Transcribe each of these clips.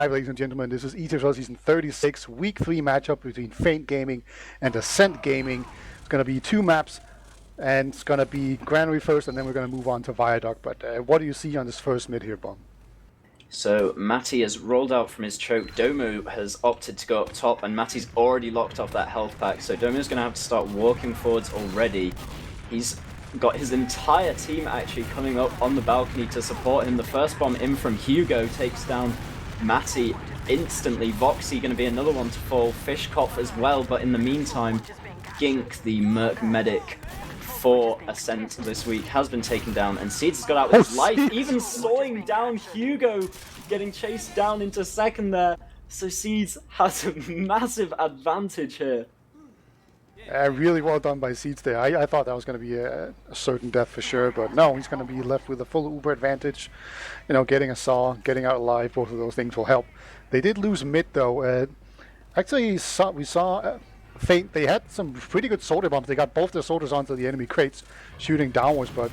Hi, ladies and gentlemen, this is ETF2L Season 36, Week 3 matchup between Feint Gaming and Ascent Gaming. It's going to be 2 maps, and it's going to be Granary first, and then we're going to move on to Viaduct. But what do you see on this first mid here, Bum? So Matty has rolled out from his choke, Domo has opted to go up top, and Matty's already locked off that health pack, so Domo's going to have to start walking forwards already. He's got his entire team actually coming up on the balcony to support him. The first bomb in from Hugo takes down Matty instantly. Voxy going to be another one to fall, Fishkopf as well, but in the meantime, Gink, the Merc medic for Ascent this week, has been taken down, and Seeds has got out with his life, even slowing down Hugo, getting chased down into second there. So Seeds has a massive advantage here. Really well done by Seeds there. I thought that was going to be a certain death for sure, but no, he's going to be left with a full Uber advantage. You know, getting a saw, getting out alive, both of those things will help. They did lose mid though. Actually, we saw Feint. They had some pretty good soldier bombs. They got both their soldiers onto the enemy crates, shooting downwards, but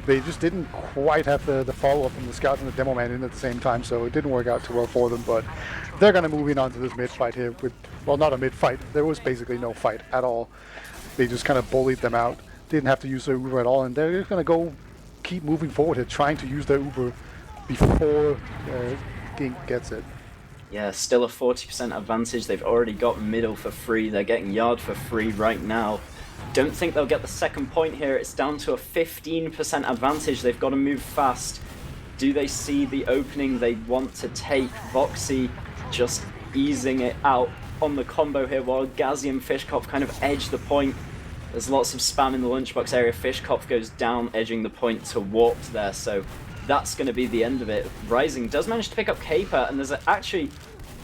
they just didn't quite have the follow-up from the scouts and the demo man in at the same time, so it didn't work out too well for them. But they're going to move in onto this mid fight here with, well, not a mid fight. There was basically no fight at all. They just kind of bullied them out. Didn't have to use their Uber at all, and they're just going to go keep moving forward here, trying to use their Uber before Gink gets it. Yeah, still a 40% advantage. They've already got middle for free. They're getting yard for free right now. Don't think they'll get the second point here. It's down to a 15% advantage. They've got to move fast. Do they see the opening they want to take? Voxy just easing it out on the combo here while Gazi and Fishkopf kind of edge the point. There's lots of spam in the lunchbox area. Fishkopf goes down, edging the point to Warped there, so that's going to be the end of it. Rising does manage to pick up Caper, and there's actually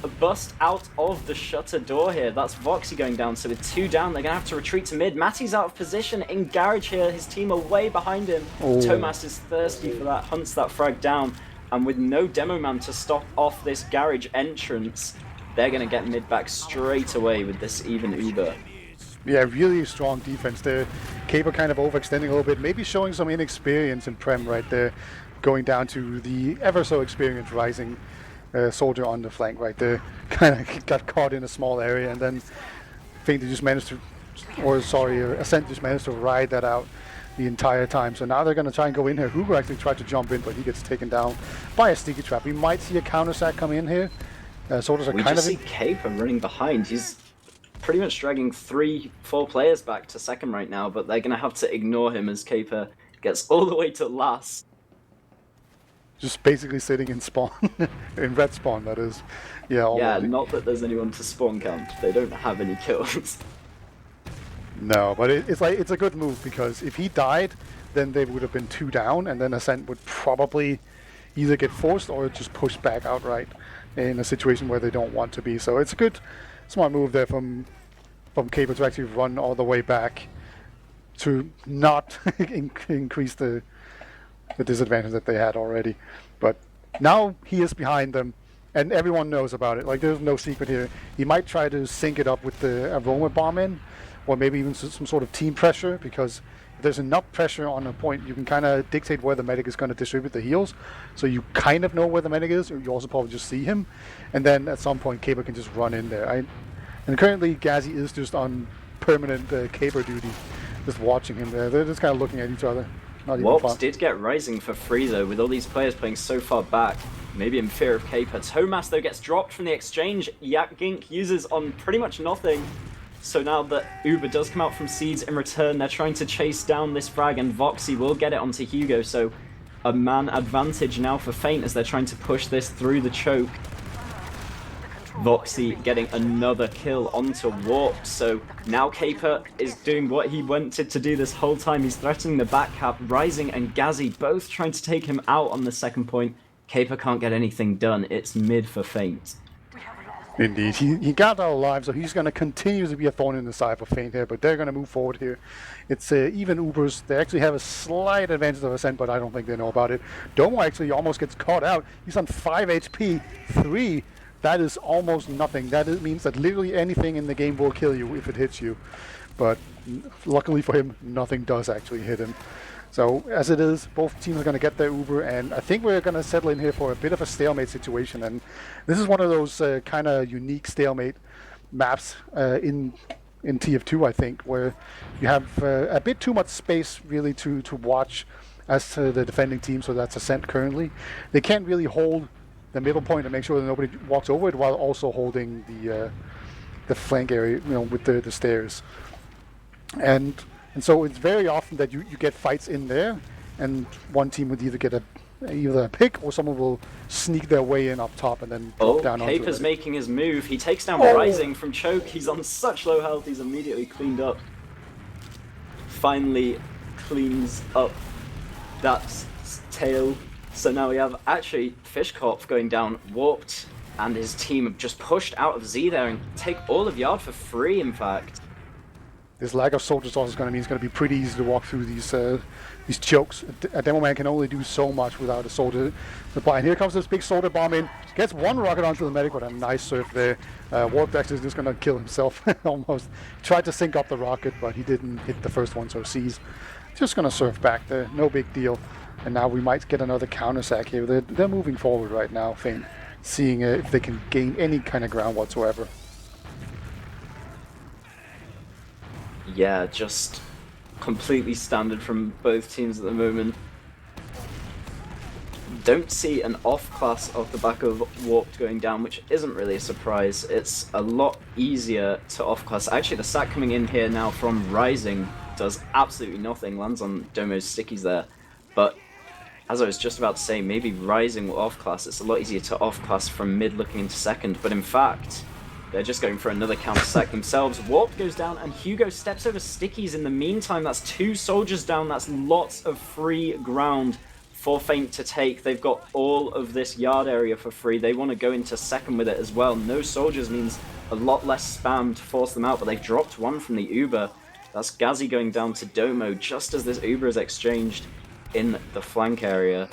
a bust out of the shutter door here. That's Voxy going down, so with 2 down, they're going to have to retreat to mid. Matty's out of position in Garage here. His team are way behind him. Oh. Tomas is thirsty for that, hunts that frag down, and with no demo man to stop off this Garage entrance, they're going to get mid back straight away with this even Uber. Yeah, really strong defense there. Caper kind of overextending a little bit, maybe showing some inexperience in Prem right there, going down to the ever so experienced Rising soldier on the flank right there. Kind of got caught in a small area, and then Feint just managed to, Ascent just managed to ride that out the entire time. So now they're going to try and go in here. Hugo actually tried to jump in, but he gets taken down by a sticky trap. We might see a counter sack come in here. Soldiers are we kind just of see Caper running behind. He's pretty much dragging 3-4 players back to second right now, but they're going to have to ignore him as Caper gets all the way to last. Just basically sitting in spawn, in red spawn, that is. Yeah, already. Yeah, not that there's anyone to spawn camp. They don't have any kills. No, but it's a good move, because if he died, then they would have been 2 down, and then Ascent would probably either get forced or just pushed back outright in a situation where they don't want to be. So it's a good, smart move there from Caper to actually run all the way back to not increase the disadvantage that they had already. But now he is behind them, and everyone knows about it. Like, there's no secret here. He might try to sync it up with the aroma bomb in, or maybe even some sort of team pressure, because if there's enough pressure on a point, you can kind of dictate where the medic is going to distribute the heals, so you kind of know where the medic is, or you also probably just see him, and then at some point Caper can just run in there. And currently Gazi is just on permanent Caper duty, just watching him there. They're just kind of looking at each other. Warps did get Rising for free though, with all these players playing so far back, maybe in fear of Caper. Tomas though gets dropped from the exchange. Yak Gink uses on pretty much nothing. So now that Uber does come out from Seeds in return, they're trying to chase down this frag, and Voxy will get it onto Hugo, so a man advantage now for Feint as they're trying to push this through the choke. Voxy getting another kill onto Warp, so now Caper is doing what he wanted to do this whole time. He's threatening the back cap. Rising and Gazi both trying to take him out on the second point. Caper can't get anything done. It's mid for Feint. Indeed, he got out alive, so he's going to continue to be a thorn in the side for Feint here, but they're going to move forward here. It's even Ubers. They actually have a slight advantage of Ascent, but I don't think they know about it. Domo actually almost gets caught out. He's on 5 HP, 3. That is almost nothing. That means that literally anything in the game will kill you if it hits you. But luckily for him, nothing does actually hit him. So as it is, both teams are going to get their Uber, and I think we're going to settle in here for a bit of a stalemate situation. And this is one of those kind of unique stalemate maps in TF2, I think, where you have a bit too much space really to watch as to the defending team. So that's Ascent currently. They can't really hold the middle point and make sure that nobody walks over it while also holding the flank area, with the stairs. And so it's very often that you get fights in there, and one team would either get either a pick or someone will sneak their way in up top and then drop down onto it. Caper's making his move. He takes down Rising from Choke. He's on such low health, he's immediately cleaned up. Finally cleans up that tail. So now we have actually Fishkopf going down, warped, and his team have just pushed out of Z there and take all of Yard for free, in fact. This lack of soldiers also is going to mean it's going to be pretty easy to walk through these chokes. A demo man can only do so much without a soldier supply. And here comes this big soldier bomb in. Gets one rocket onto the medic with a nice surf there. Warp actually is just going to kill himself almost. Tried to sync up the rocket, but he didn't hit the first one, so C's just going to surf back there. No big deal. And now we might get another counter sack here. They're moving forward right now, Feint, seeing if they can gain any kind of ground whatsoever. Yeah, just completely standard from both teams at the moment. Don't see an off class off the back of Warped going down, which isn't really a surprise. It's a lot easier to off class. Actually, the sack coming in here now from Rising does absolutely nothing, lands on Domo's stickies there. But as I was just about to say, maybe Rising will off class. It's a lot easier to off class from mid looking into second, but in fact, they're just going for another counter sack themselves. Warp goes down, and Hugo steps over stickies in the meantime. That's 2 soldiers down. That's lots of free ground for Feint to take. They've got all of this yard area for free. They want to go into second with it as well. No soldiers means a lot less spam to force them out, but they've dropped one from the Uber. That's Ghazi going down to Domo just as this Uber is exchanged in the flank area.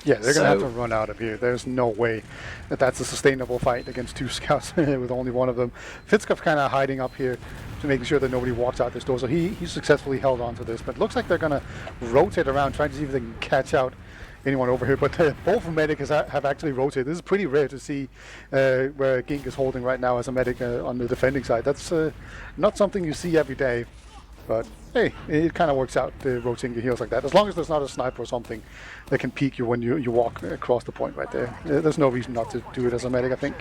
Yeah, they're going to have to run out of here. There's no way that that's a sustainable fight against 2 scouts with only one of them. Fitzkopf kind of hiding up here to making sure that nobody walks out this door. So he successfully held on to this. But it looks like they're going to rotate around, trying to see if they can catch out anyone over here. But both medics have actually rotated. This is pretty rare to see where Gink is holding right now as a medic on the defending side. That's not something you see every day. But hey, it kind of works out, rotating your heels like that. As long as there's not a sniper or something that can peek you when you walk across the point right there. There's no reason not to do it as a medic, I think.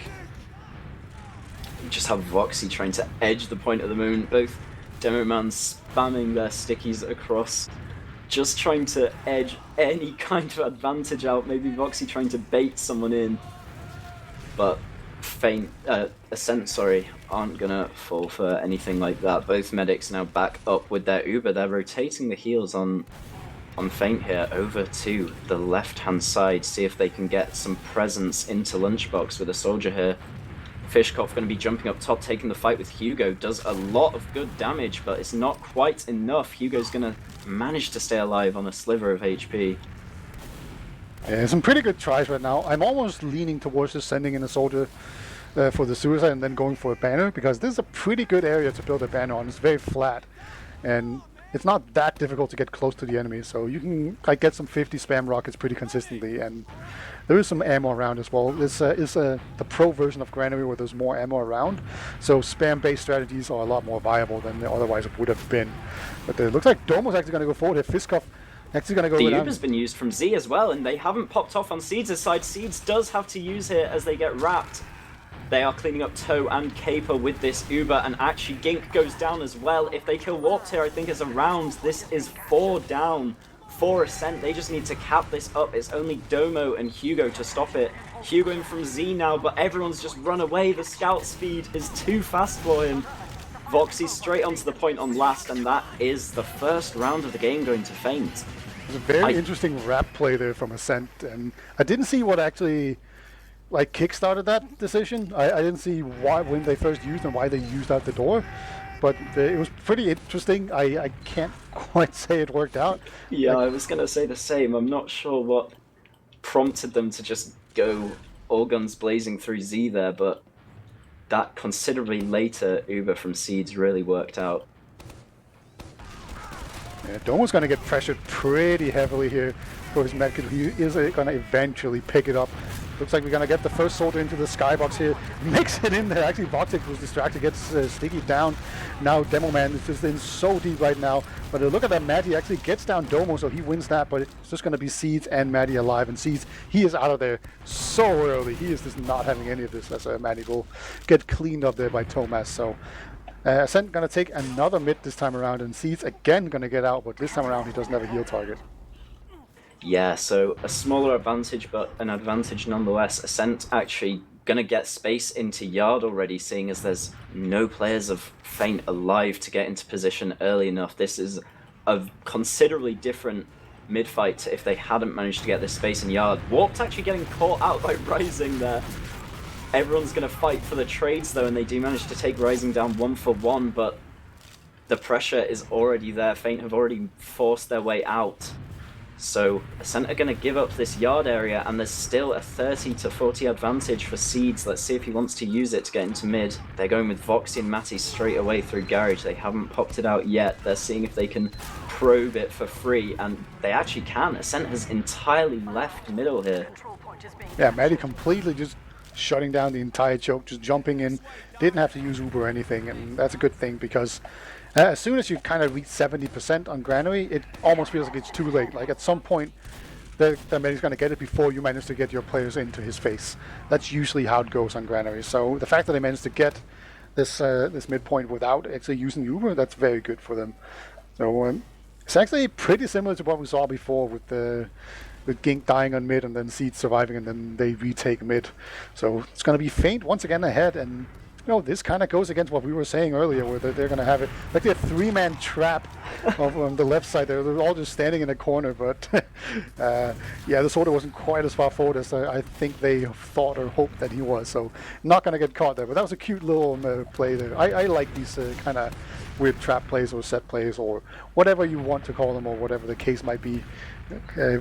You just have Voxy trying to edge the point at the moment. Both Demo Man spamming their stickies across, just trying to edge any kind of advantage out. Maybe Voxy trying to bait someone in. But Ascent, aren't gonna fall for anything like that. Both medics now back up with their Uber. They're rotating the heals on Feint here over to the left-hand side. See if they can get some presence into Lunchbox with a soldier here. Fishkopf going to be jumping up top, taking the fight with Hugo. Does a lot of good damage, but it's not quite enough. Hugo's going to manage to stay alive on a sliver of HP. Yeah, some pretty good tries right now. I'm almost leaning towards just sending in a soldier for the suicide and then going for a banner, because this is a pretty good area to build a banner on. It's very flat, and it's not that difficult to get close to the enemy, so you can get some 50 spam rockets pretty consistently, and there is some ammo around as well. This is the pro version of Granary where there's more ammo around, so spam-based strategies are a lot more viable than they otherwise would have been. But it looks like Domo's actually going to go forward here. Fiskov actually going to go The down. Uber's been used from Z as well, and they haven't popped off on Seeds' side. Seeds does have to use here as they get wrapped. They are cleaning up Toe and Caper with this Uber, and actually Gink goes down as well. If they kill Warped here, I think it's a round. This is 4 down for Ascent. They just need to cap this up. It's only Domo and Hugo to stop it. Hugo in from Z now, but everyone's just run away. The scout speed is too fast for him. Voxy straight onto the point on last, and that is the first round of the game going to Feint. It was a very interesting wrap play there from Ascent, and I didn't see what actually kickstarted that decision. I didn't see why when they first used and why they used out the door, but it was pretty interesting. I can't quite say it worked out. Yeah, I was gonna say the same. I'm not sure what prompted them to just go all guns blazing through Z there, but that considerably later Uber from Seeds really worked out. Yeah, Domo's going to get pressured pretty heavily here for his medkit. He is going to eventually pick it up. Looks like we're going to get the first soldier into the skybox here. Makes it in there. Actually, Voxic was distracted, gets Sticky down. Now Demo Man is just in so deep right now. But look at that, Matty actually gets down Domo, so he wins that. But it's just going to be Seeds and Matty alive. And Seeds, he is out of there so early. He is just not having any of this as Matty will get cleaned up there by Tomas. So Ascent going to take another mid this time around, and Seeds again going to get out, but this time around he doesn't have a heal target. Yeah, so a smaller advantage, but an advantage nonetheless. Ascent actually going to get space into Yard already, seeing as there's no players of Feint alive to get into position early enough. This is a considerably different mid-fight to if they hadn't managed to get this space in Yard. Warped actually getting caught out by Rising there. Everyone's going to fight for the trades though, and they do manage to take Rising down 1-for-1, but the pressure is already there. Feint have already forced their way out. So Ascent are going to give up this Yard area, and there's still a 30-40 advantage for Seeds. Let's see if he wants to use it to get into mid. They're going with Voxy and Matty straight away through Garage. They haven't popped it out yet. They're seeing if they can probe it for free, and they actually can. Ascent has entirely left middle here. Yeah, Matty completely just shutting down the entire choke, just jumping in, didn't have to use Uber or anything, and that's a good thing because as soon as you kind of reach 70% on Granary, it almost feels like it's too late. Like at some point, the Matty's going to get it before you manage to get your players into his face. That's usually how it goes on Granary. So the fact that they managed to get this this midpoint without actually using Uber, that's very good for them. So it's actually pretty similar to what we saw before with Gink dying on mid and then Seeds surviving and then they retake mid. So it's going to be Feint once again ahead, and you know, this kind of goes against what we were saying earlier, where they're going to have it like the three-man trap on the left side there. They're all just standing in a corner, but yeah, the Sorter wasn't quite as far forward as I think they thought or hoped that he was, so not going to get caught there. But that was a cute little play there. I like these kind of weird trap plays or set plays or whatever you want to call them, or whatever the case might be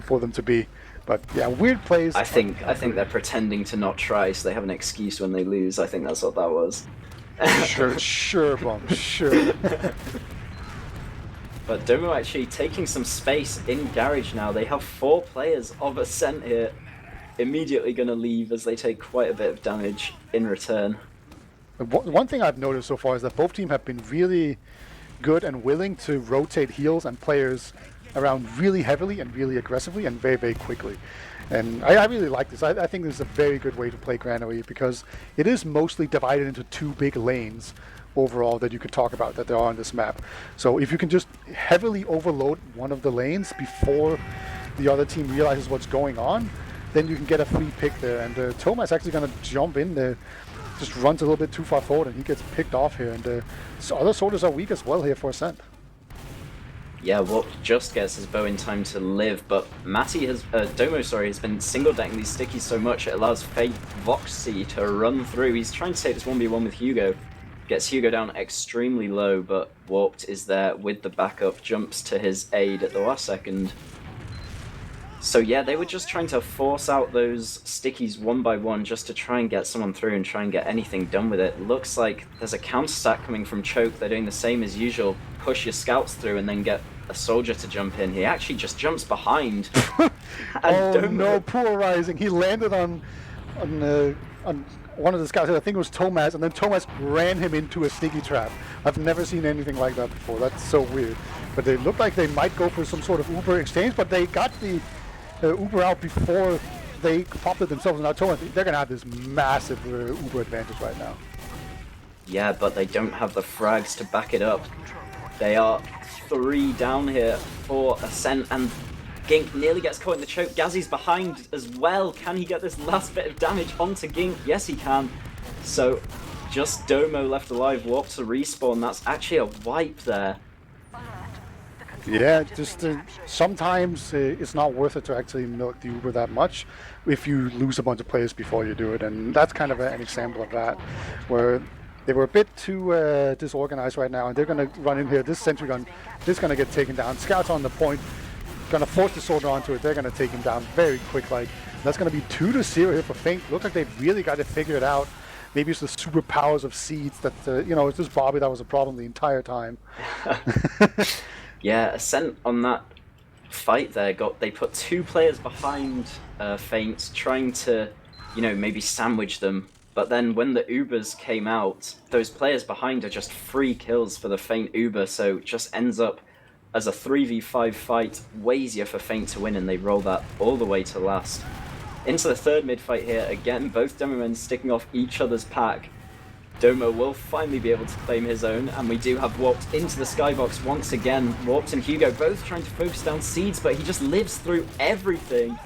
for them to be. But yeah, weird plays. I think they're pretending to not try so they have an excuse when they lose. I think that's what that was. Sure, Bum, sure. But Domo actually taking some space in Garage now. They have 4 players of Ascent here. Immediately going to leave as they take quite a bit of damage in return. One thing I've noticed so far is that both teams have been really good and willing to rotate heals and players around really heavily and really aggressively and very, very quickly. And I really like this. I think this is a very good way to play Granary because it is mostly divided into 2 big lanes overall that you could talk about that there are on this map. So if you can just heavily overload one of the lanes before the other team realizes what's going on, then you can get a free pick there. And Thomas actually going to jump in there, just runs a little bit too far forward, and he gets picked off here. And other soldiers are weak as well here for Ascent. Yeah, Warp just gets his bow in time to live, but Matty has, Domo, sorry, has been single-decking these stickies so much it allows Feint Voxy to run through. He's trying to take this 1v1 with Hugo. Gets Hugo down extremely low, but Warped is there with the backup, jumps to his aid at the last second. So yeah, they were just trying to force out those stickies one by one just to try and get someone through and try and get anything done with it. Looks like there's a counter stack coming from Choke. They're doing the same as usual. Push your scouts through and then get a soldier to jump in. He actually just jumps behind. Oh no, poor Rising. He landed on one of the scouts. I think it was Tomas, and then Tomas ran him into a sticky trap. I've never seen anything like that before. That's so weird. But they look like they might go for some sort of Uber exchange, but they got the Uber out before they popped it themselves. Now Tomas, they're going to have this massive Uber advantage right now. Yeah, but they don't have the frags to back it up. They are 3 down here for Ascent, and Gink nearly gets caught in the choke. Gazzy's behind as well. Can he get this last bit of damage onto Gink? Yes, he can. So just Domo left alive. Warp to respawn. That's actually a wipe there. Yeah, just sometimes it's not worth it to actually milk the Uber that much if you lose a bunch of players before you do it, and that's kind of an example of that, where they were a bit too disorganized right now, and they're going to run in here. This sentry gun is going to get taken down. Scouts on the point, going to force the soldier onto it. They're going to take him down very quick. Like that's going to be 2-0 here for Feint. Looks like they've really got it figured out. Maybe it's the superpowers of Seeds that, you know, it's just Bobby that was a problem the entire time. Yeah, Ascent on that fight there they put 2 players behind Feint, trying to, maybe sandwich them. But then when the Ubers came out, those players behind are just free kills for the Feint Uber, so it just ends up as a 3v5 fight, way easier for Feint to win, and they roll that all the way to last. Into the third mid fight here, again, both Demomen sticking off each other's pack. Domo will finally be able to claim his own, and we do have Warped into the skybox once again. Warped and Hugo both trying to focus down Seeds, but he just lives through everything.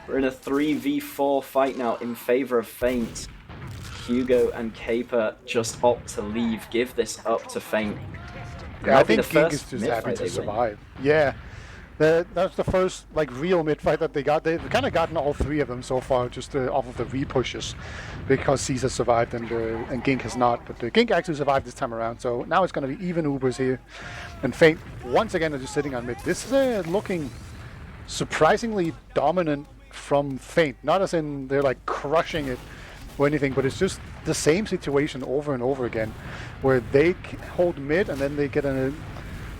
We're in a 3v4 fight now in favor of Feint. Hugo and Caper just opt to leave, give this up to Feint. Yeah, I think Gink is just happy to survive. Yeah. That's the first real mid fight that they got. They've kind of gotten all 3 of them so far, just off of the repushes, because Caesar survived and Gink has not. But Gink actually survived this time around, so now it's going to be even Ubers here. And Feint once again are just sitting on mid. This is looking surprisingly dominant from Feint. Not as in they're crushing it or anything, but it's just the same situation over and over again, where they hold mid and then they get a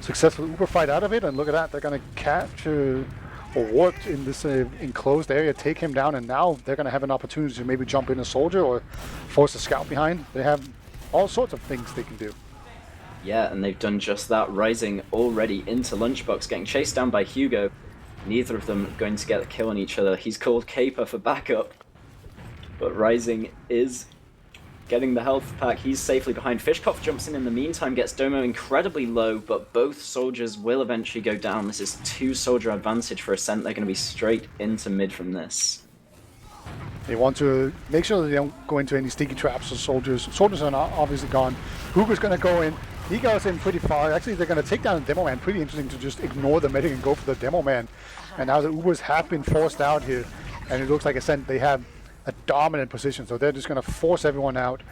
successful Uber fight out of it, and look at that, they're going to capture or warp in this enclosed area, take him down, and now they're going to have an opportunity to maybe jump in a soldier or force a scout behind. They have all sorts of things they can do. Yeah, and they've done just that, Rising already into Lunchbox, getting chased down by Hugo. Neither of them going to get a kill on each other. He's called Caper for backup, but Rising is getting the health pack. He's safely behind. Fishkopf jumps in the meantime, gets Domo incredibly low, but both soldiers will eventually go down. This is 2 soldier advantage for Ascent. They're going to be straight into mid from this. They want to make sure that they don't go into any sticky traps or soldiers. Soldiers are not obviously gone. Hugo's going to go in. He goes in pretty far. Actually, they're going to take down the Demo Man. Pretty interesting to just ignore the medic and go for the Demo Man. And now the Ubers have been forced out here, and it looks like Ascent, they have a dominant position, so they're just going to force everyone out,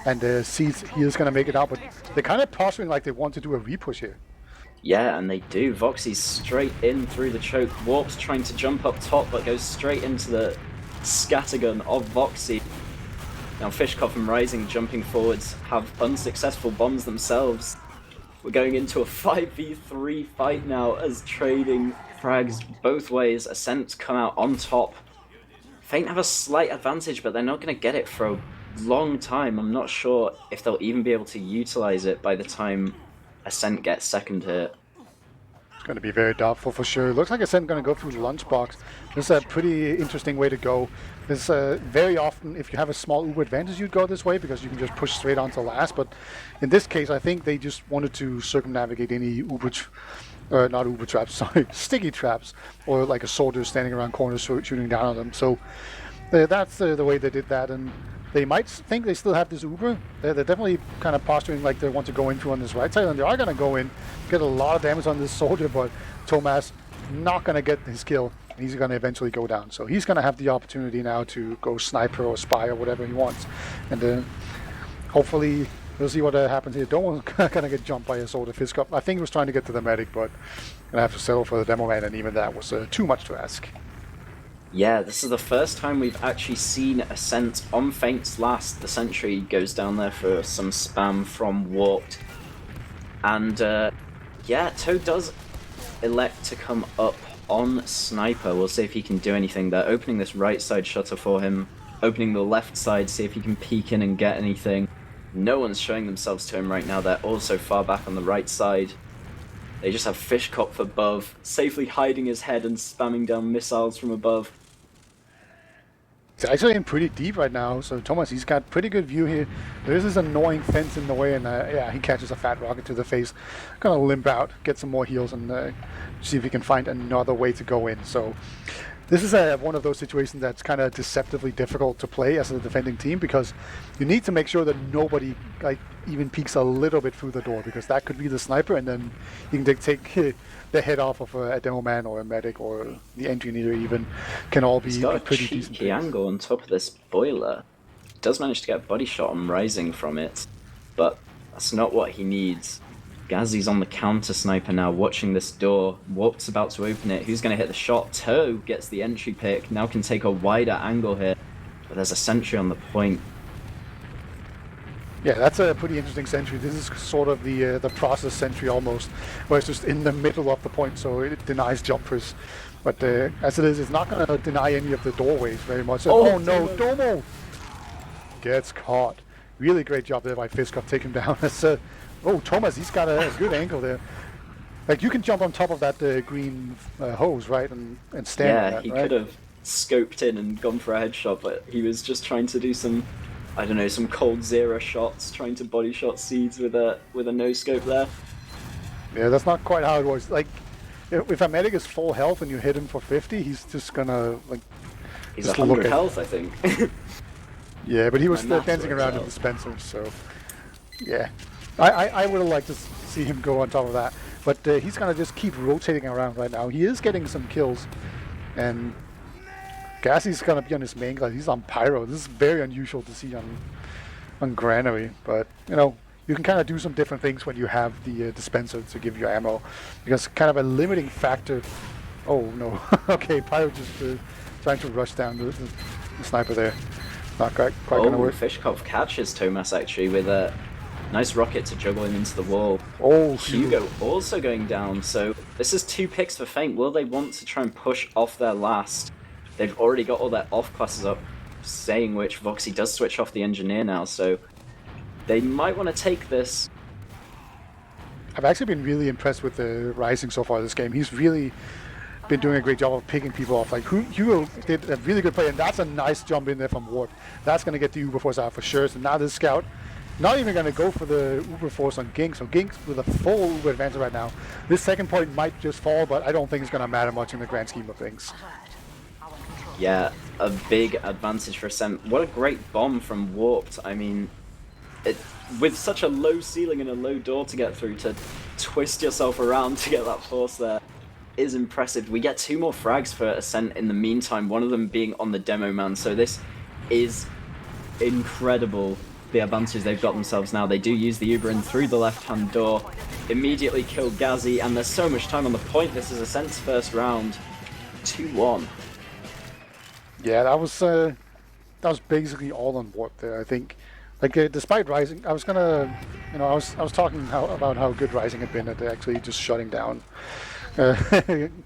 and Seeds, he is going to make it out, but they're kind of posturing like they want to do a repush here. Yeah, and they do. Voxy's straight in through the choke. Warp's trying to jump up top, but goes straight into the scattergun of Voxy. Now Fishkopf and Rising jumping forwards have unsuccessful bombs themselves. We're going into a 5v3 fight now as trading frags both ways. Ascent come out on top. Feint have a slight advantage, but they're not going to get it for a long time. I'm not sure if they'll even be able to utilize it by the time Ascent gets second here. It's going to be very doubtful for sure. Looks like Ascent going to go through the lunchbox. This is a pretty interesting way to go. This very often, if you have a small Uber advantage, you'd go this way because you can just push straight on to last. But in this case, I think they just wanted to circumnavigate any Uber not Uber traps, sorry, sticky traps, or a soldier standing around corners shooting down on them. So that's the way they did that, and they might think they still have this Uber. They're definitely kind of posturing like they want to go into on this right side, and they are going to go in, get a lot of damage on this soldier, but Tomas not going to get his kill. He's going to eventually go down. So he's going to have the opportunity now to go sniper or spy or whatever he wants, and hopefully we'll see what happens here. Don't want to kind of get jumped by a soldier. Fishkopf, I think he was trying to get to the medic, but gonna have to settle for the Demo Man, and even that was too much to ask. Yeah, this is the first time we've actually seen Ascent on Feint's last. The sentry goes down there for some spam from Warped. And yeah, Toad does elect to come up on Sniper. We'll see if he can do anything. They're opening this right side shutter for him, opening the left side, see if he can peek in and get anything. No one's showing themselves to him right now. They're all so far back on the right side. They just have Fishkopf above, safely hiding his head and spamming down missiles from above. He's actually in pretty deep right now, so Thomas, he's got pretty good view here. There's this annoying fence in the way, and yeah, he catches a fat rocket to the face. Gonna limp out, get some more heals, and see if he can find another way to go in. So this is one of those situations that's kind of deceptively difficult to play as a defending team, because you need to make sure that nobody even peeks a little bit through the door, because that could be the sniper, and then you can take the head off of a demo man or a medic or the engineer even. Can all be a pretty decent angle on top of this boiler. Does manage to get a body shot on Rising from it, but that's not what he needs. Gazzy's on the counter sniper now, watching this door. Warp's about to open it. Who's going to hit the shot? Toe gets the entry pick. Now can take a wider angle here. But there's a sentry on the point. Yeah, that's a pretty interesting sentry. This is sort of the process sentry almost, where it's just in the middle of the point, so it denies jumpers. But as it is, it's not going to deny any of the doorways very much. Oh no, Domo gets caught. Really great job there by Fiskov taking him down. Oh, Thomas, he's got a good angle there. Like, you can jump on top of that green hose, right, and stand on Yeah, that, he right? could have scoped in and gone for a headshot, but he was just trying to do some, I don't know, some cold zero shots, trying to body shot Seeds with a no scope there. Yeah, that's not quite how it works. Like, if a medic is full health and you hit him for 50, he's just gonna, like, He's just 100 health, I think. Yeah, but he was My maths dancing works around in out. dispensers, so yeah. I would have liked to see him go on top of that, but he's gonna just keep rotating around right now. He is getting some kills, and Gassy's gonna be on his main class. He's on Pyro. This is very unusual to see on Granary, but you know, you can kind of do some different things when you have the dispenser to give you ammo, because kind of a limiting factor. Oh no, okay, Pyro just trying to rush down the sniper there. Not quite gonna work. Fishkopf catches Thomas actually with a nice rocket to juggle him into the wall. Oh, Hugo also going down, so this is 2 picks for Feint. Will they want to try and push off their last? They've already got all their off classes up, saying which Voxy does switch off the engineer now, so they might want to take this. I've actually been really impressed with the Rising so far this game. He's really been doing a great job of picking people off. Like, Hugo did a really good play, and that's a nice jump in there from Warp. That's going to get the Uber Force out for sure. So now this Scout not even going to go for the Uber Force on Gink. So Gink with a full Uber advantage right now. This second point might just fall, but I don't think it's going to matter much in the grand scheme of things. Yeah, a big advantage for Ascent. What a great bomb from Warped. I mean, with such a low ceiling and a low door to get through, to twist yourself around to get that force there is impressive. We get 2 more frags for Ascent in the meantime, one of them being on the demo man, so this is incredible, the advantage they've got themselves now. They do use the Uber in through the left-hand door, immediately kill Ghazi, and there's so much time on the point. This is Ascent's first round. 2-1. Yeah, that was basically all on Warp there, I think. Like, despite Rising, I was gonna, you know, I was talking about how good Rising had been at actually just shutting down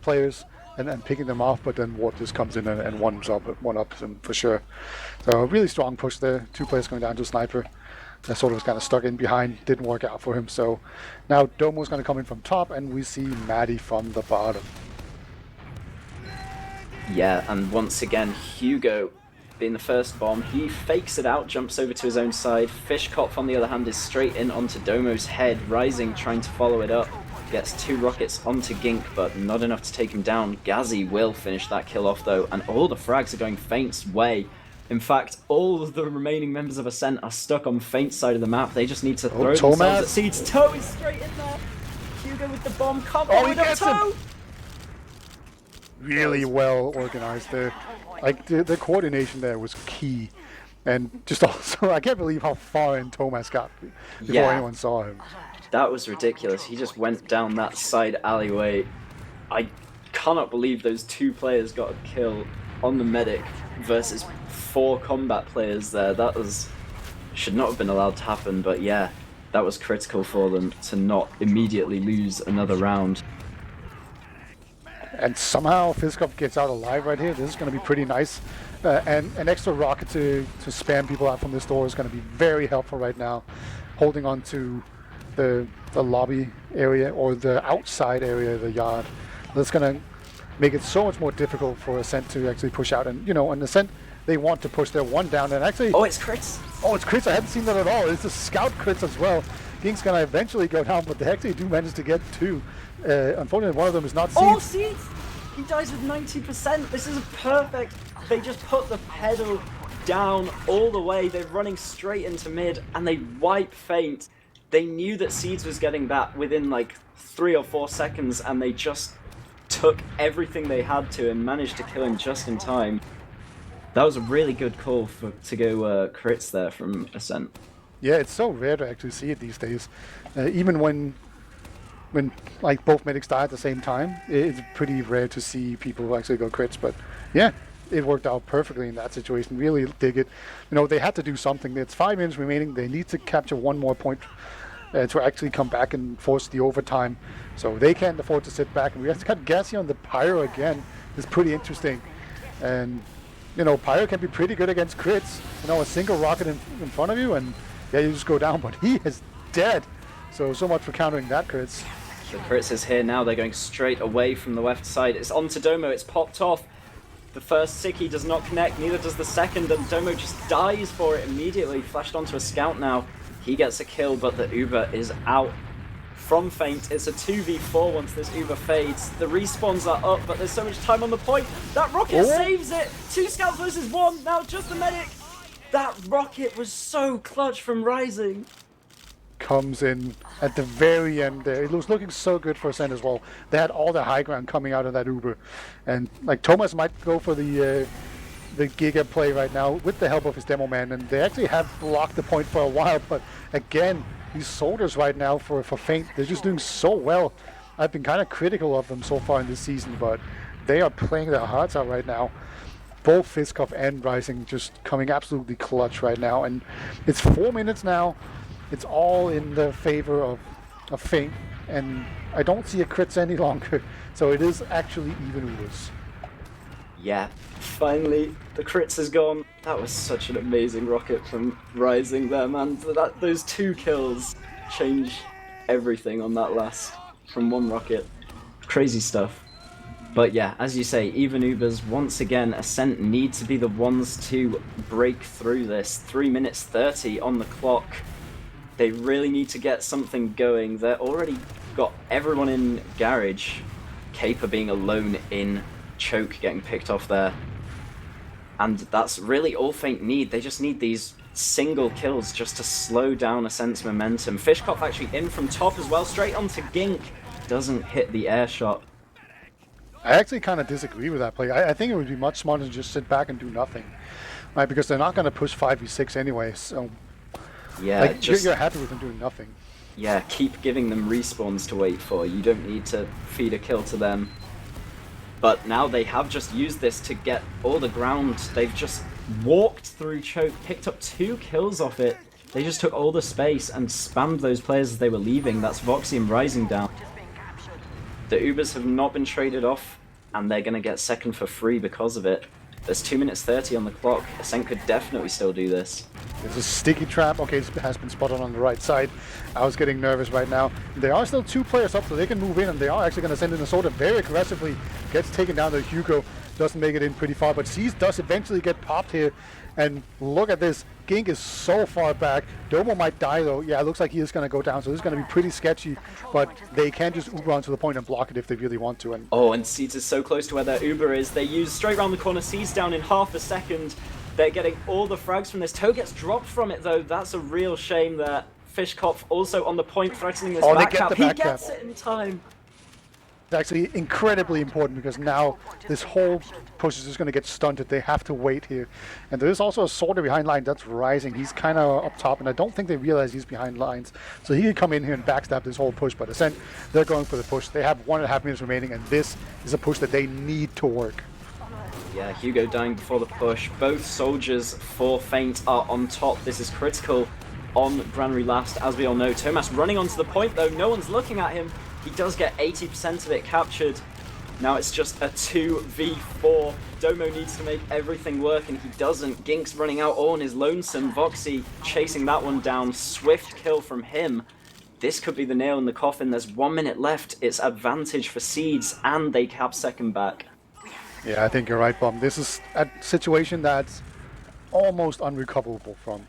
players and picking them off, but then Warp just comes in and one-ups them for sure. So a really strong push there. 2 players going down to Sniper. That sort of was kind of stuck in behind, didn't work out for him. So now Domo's going to come in from top, and we see Maddie from the bottom. Yeah, and once again, Hugo being the first bomb, he fakes it out, jumps over to his own side. Fishkopf, on the other hand, is straight in onto Domo's head. Rising trying to follow it up. Gets 2 rockets onto Gink, but not enough to take him down. Ghazi will finish that kill off, though, and all the frags are going Feint's way. In fact, all of the remaining members of Ascent are stuck on Feint's side of the map. They just need to throw themselves at Seeds. Toe is straight in there. Hugo with the bomb. Can't follow it up, Toe! Really well organized there. Like, the coordination there was key. And just also, I can't believe how far in Thomas got before anyone saw him. That was ridiculous. He just went down that side alleyway. I cannot believe those 2 players got a kill on the medic versus 4 combat players there. That should not have been allowed to happen, but yeah, that was critical for them to not immediately lose another round. And somehow Fiskov gets out alive right here. This is going to be pretty nice. And an extra rocket to spam people out from this door is going to be very helpful right now. Holding on to the lobby area or the outside area of the yard. That's going to make it so much more difficult for Ascent to actually push out. And, you know, on Ascent, they want to push their 1 down and actually... Oh, it's crits! Oh, it's crits. I hadn't seen that at all. It's a scout crits as well. Gink's going to eventually go down, but they actually do manage to get 2. Unfortunately, one of them is not Seeds. Oh, Seeds! He dies with 90%. This is perfect. They just put the pedal down all the way. They're running straight into mid, and they wipe Feint. They knew that Seeds was getting that within like 3 or 4 seconds, and they just took everything they had to and managed to kill him just in time. That was a really good call to go crits there from Ascent. Yeah, it's so rare to actually see it these days. Even when like both medics die at the same time, it's pretty rare to see people actually go crits. But yeah, it worked out perfectly in that situation. Really dig it. You know, they had to do something. It's 5 minutes remaining. They need to capture one more point to actually come back and force the overtime. So they can't afford to sit back. And we have got Gassi on the Pyro again. It's pretty interesting. And, you know, Pyro can be pretty good against crits. You know, a single rocket in front of you and, yeah, you just go down. But he is dead. So much for countering that crits. The crits is here now. They're going straight away from the left side. It's onto Domo. It's popped off. The first Siki does not connect, neither does the second, and Domo just dies for it immediately. Flashed onto a scout now. He gets a kill, but the Uber is out from Feint. It's a 2v4 once this Uber fades. The respawns are up, but there's so much time on the point. That rocket saves it! 2 scouts versus 1, now just the medic. That rocket was so clutch from Rising. Comes in at the very end there. It was looking so good for Ascent as well. They had all the high ground coming out of that Uber. And like Thomas might go for the Giga play right now with the help of his demo man, and they actually have blocked the point for a while, but again, these soldiers right now for Feint, they're just doing so well. I've been kind of critical of them so far in this season, but they are playing their hearts out right now. Both Fiskov and Rising just coming absolutely clutch right now, and it's 4 minutes now. It's all in the favor of Feint, and I don't see a crits any longer, so it is actually even worse. Yeah, finally the crits is gone. That was such an amazing rocket from Rising there, man. Those 2 kills change everything on that last from one rocket. Crazy stuff. But yeah, as you say, even Ubers, once again, Ascent need to be the ones to break through this. 3 minutes 30 on the clock. They really need to get something going. They're already got everyone in garage. Caper being alone in choke, getting picked off there. And that's really all Feint need. They just need these single kills just to slow down Ascent's momentum. Fishkopf actually in from top as well, straight onto Gink. Doesn't hit the air shot. I actually kind of disagree with that play. I think it would be much smarter to just sit back and do nothing. Right, because they're not going to push 5v6 anyway, so... Yeah, like, you're happy with them doing nothing. Yeah, keep giving them respawns to wait for. You don't need to feed a kill to them. But now they have just used this to get all the ground. They've just walked through choke, picked up 2 kills off it. They just took all the space and spammed those players as they were leaving. That's Voxy and Rising down. The Ubers have not been traded off, and they're going to get second for free because of it. There's 2 minutes 30 on the clock. Ascent could definitely still do this. There's a sticky trap. Okay, it has been spotted on the right side. I was getting nervous right now. There are still 2 players up, so they can move in, and they are actually going to send in a Soda very aggressively. Gets taken down to Hugo. Doesn't make it in pretty far, but Seas does eventually get popped here. And look at this. Gink is so far back. Domo might die, though. Yeah, it looks like he is going to go down, so this is going to be pretty sketchy. But they can just Uber onto the point and block it if they really want to. And oh, and Seeds is so close to where their Uber is. They use straight around the corner. Seeds down in half a second. They're getting all the frags from this. Toe gets dropped from it, though. That's a real shame there. Fishkopf also on the point, threatening this back cap. He gets it in time. It's actually incredibly important because now this whole push is just going to get stunted. They have to wait here. And there is also a sorter behind line that's Rising. He's kind of up top, and I don't think they realize he's behind lines. So he could come in here and backstab this whole push. But Ascent, they're going for the push. They have 1.5 minutes remaining, and this is a push that they need to work. Yeah, Hugo dying before the push. Both soldiers for Feint are on top. This is critical on Granary last, as we all know. Tomas running onto the point, though. No one's looking at him. He does get 80% of it captured. Now it's just a 2v4. Domo needs to make everything work, and he doesn't. Gink's running out all on his lonesome. Voxy chasing that one down. Swift kill from him. This could be the nail in the coffin. There's 1 minute left. It's advantage for Seeds, and they cap second back. Yeah, I think you're right, Bum. This is a situation that's almost unrecoverable from.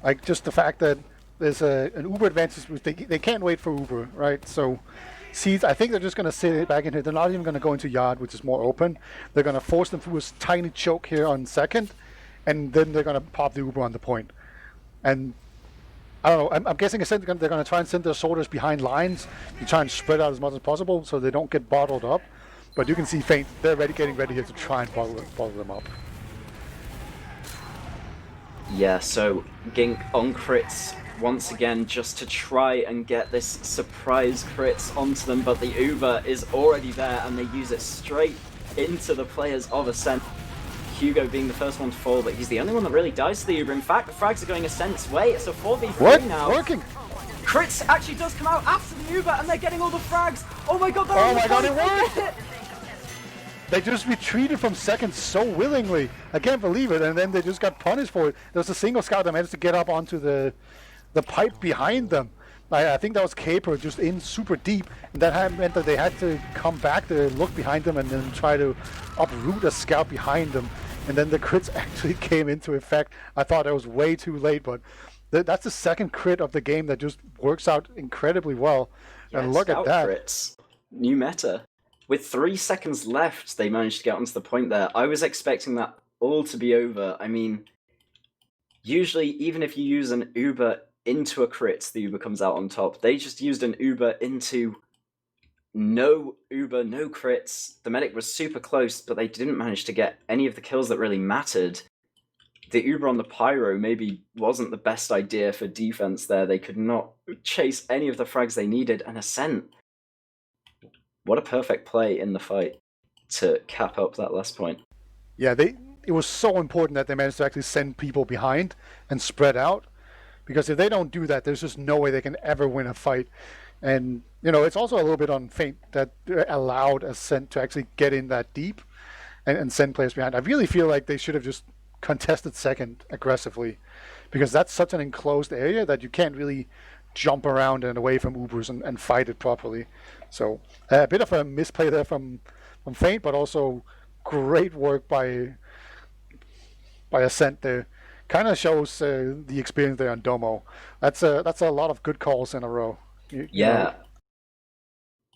Like, just the fact that there's an Uber advantage, they can't wait for Uber, right? So, Seeds, I think they're just going to sit back in here. They're not even going to go into Yard, which is more open. They're going to force them through a tiny choke here on second, and then they're going to pop the Uber on the point. And I don't know, I'm guessing they're going to try and send their soldiers behind lines to try and spread out as much as possible so they don't get bottled up. But you can see Feint, they're getting ready here to try and bottle them up. Yeah, so Gink on crits once again just to try and get this surprise crits onto them, but the Uber is already there and they use it straight into the players of Ascent. Hugo being the first one to fall, but he's the only one that really dies to the Uber. In fact, the frags are going Ascent's way. It's a 4v3 What? now. Working! Crits actually does come out after the Uber, and they're getting all the frags. Oh my god, Oh my god, it worked! They just retreated from second so willingly. I can't believe it, and then they just got punished for it. There was a single scout that managed to get up onto the pipe behind them. I think that was Caper just in super deep, and that meant that they had to come back to look behind them and then try to uproot a scout behind them. And then the crits actually came into effect. I thought it was way too late, but that's the second crit of the game that just works out incredibly well. Yeah, and look at that. Crits. New meta. With 3 seconds left, they managed to get onto the point there. I was expecting that all to be over. I mean, usually, even if you use an Uber into a crit, the Uber comes out on top. They just used an Uber into no Uber, no crits. The medic was super close, but they didn't manage to get any of the kills that really mattered. The Uber on the Pyro maybe wasn't the best idea for defense there. They could not chase any of the frags they needed, and Ascent. What a perfect play in the fight to cap up that last point. Yeah, it was so important that they managed to actually send people behind and spread out. Because if they don't do that, there's just no way they can ever win a fight. And, you know, it's also a little bit on Feint that allowed Ascent to actually get in that deep and send players behind. I really feel like they should have just contested second aggressively. Because that's such an enclosed area that you can't really jump around and away from Ubers and fight it properly. So a bit of a misplay there from Feint, but also great work by Ascent there. Kind of shows the experience there on Domo. That's a lot of good calls in a row. You know.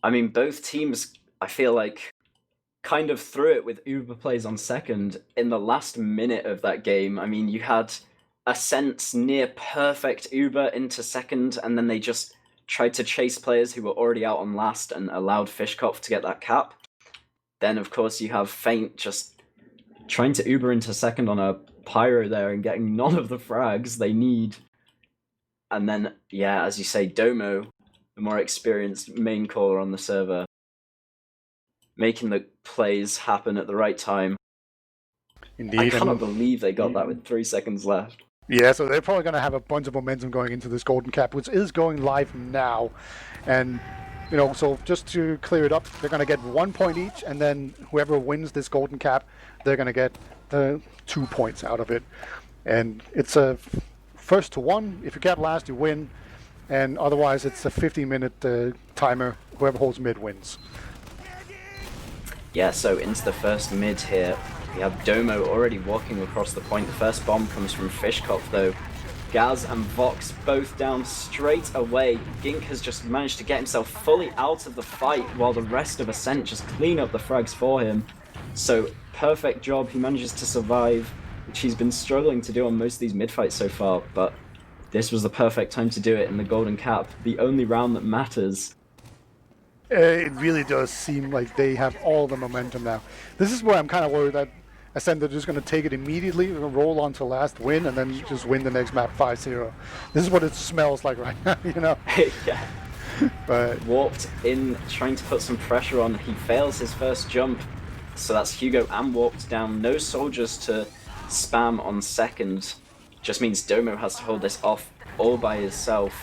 I mean, both teams, I feel like, kind of threw it with Uber plays on second in the last minute of that game. I mean, you had Ascent's near perfect Uber into second, and then they just tried to chase players who were already out on last and allowed Fishkopf to get that cap. Then, of course, you have Feint just trying to Uber into second on a Pyro there and getting none of the frags they need. And then, yeah, as you say, Domo, the more experienced main caller on the server, making the plays happen at the right time. Indeed. I cannot believe they got that with 3 seconds left. Yeah, so they're probably going to have a bunch of momentum going into this Golden Cap, which is going live now. And, you know, so just to clear it up, they're going to get 1 point each, and then whoever wins this Golden Cap, they're going to get the 2 points out of it. And it's a first to one. If you cap last, you win. And otherwise, it's a 15-minute timer. Whoever holds mid wins. Yeah, so into the first mid here. We have Domo already walking across the point. The first bomb comes from Fishkopf, though. Gaz and Vox both down straight away. Gink has just managed to get himself fully out of the fight, while the rest of Ascent just clean up the frags for him. So, perfect job. He manages to survive, which he's been struggling to do on most of these mid-fights so far, but this was the perfect time to do it in the Golden Cap, the only round that matters. It really does seem like they have all the momentum now. This is where I'm kind of worried that Ascent are just going to take it immediately, roll on to last win, and then just win the next map 5-0. This is what it smells like right now, you know? Yeah. But Warped in, trying to put some pressure on. He fails his first jump, so that's Hugo and Warped down. No soldiers to spam on second. Just means Domo has to hold this off all by himself.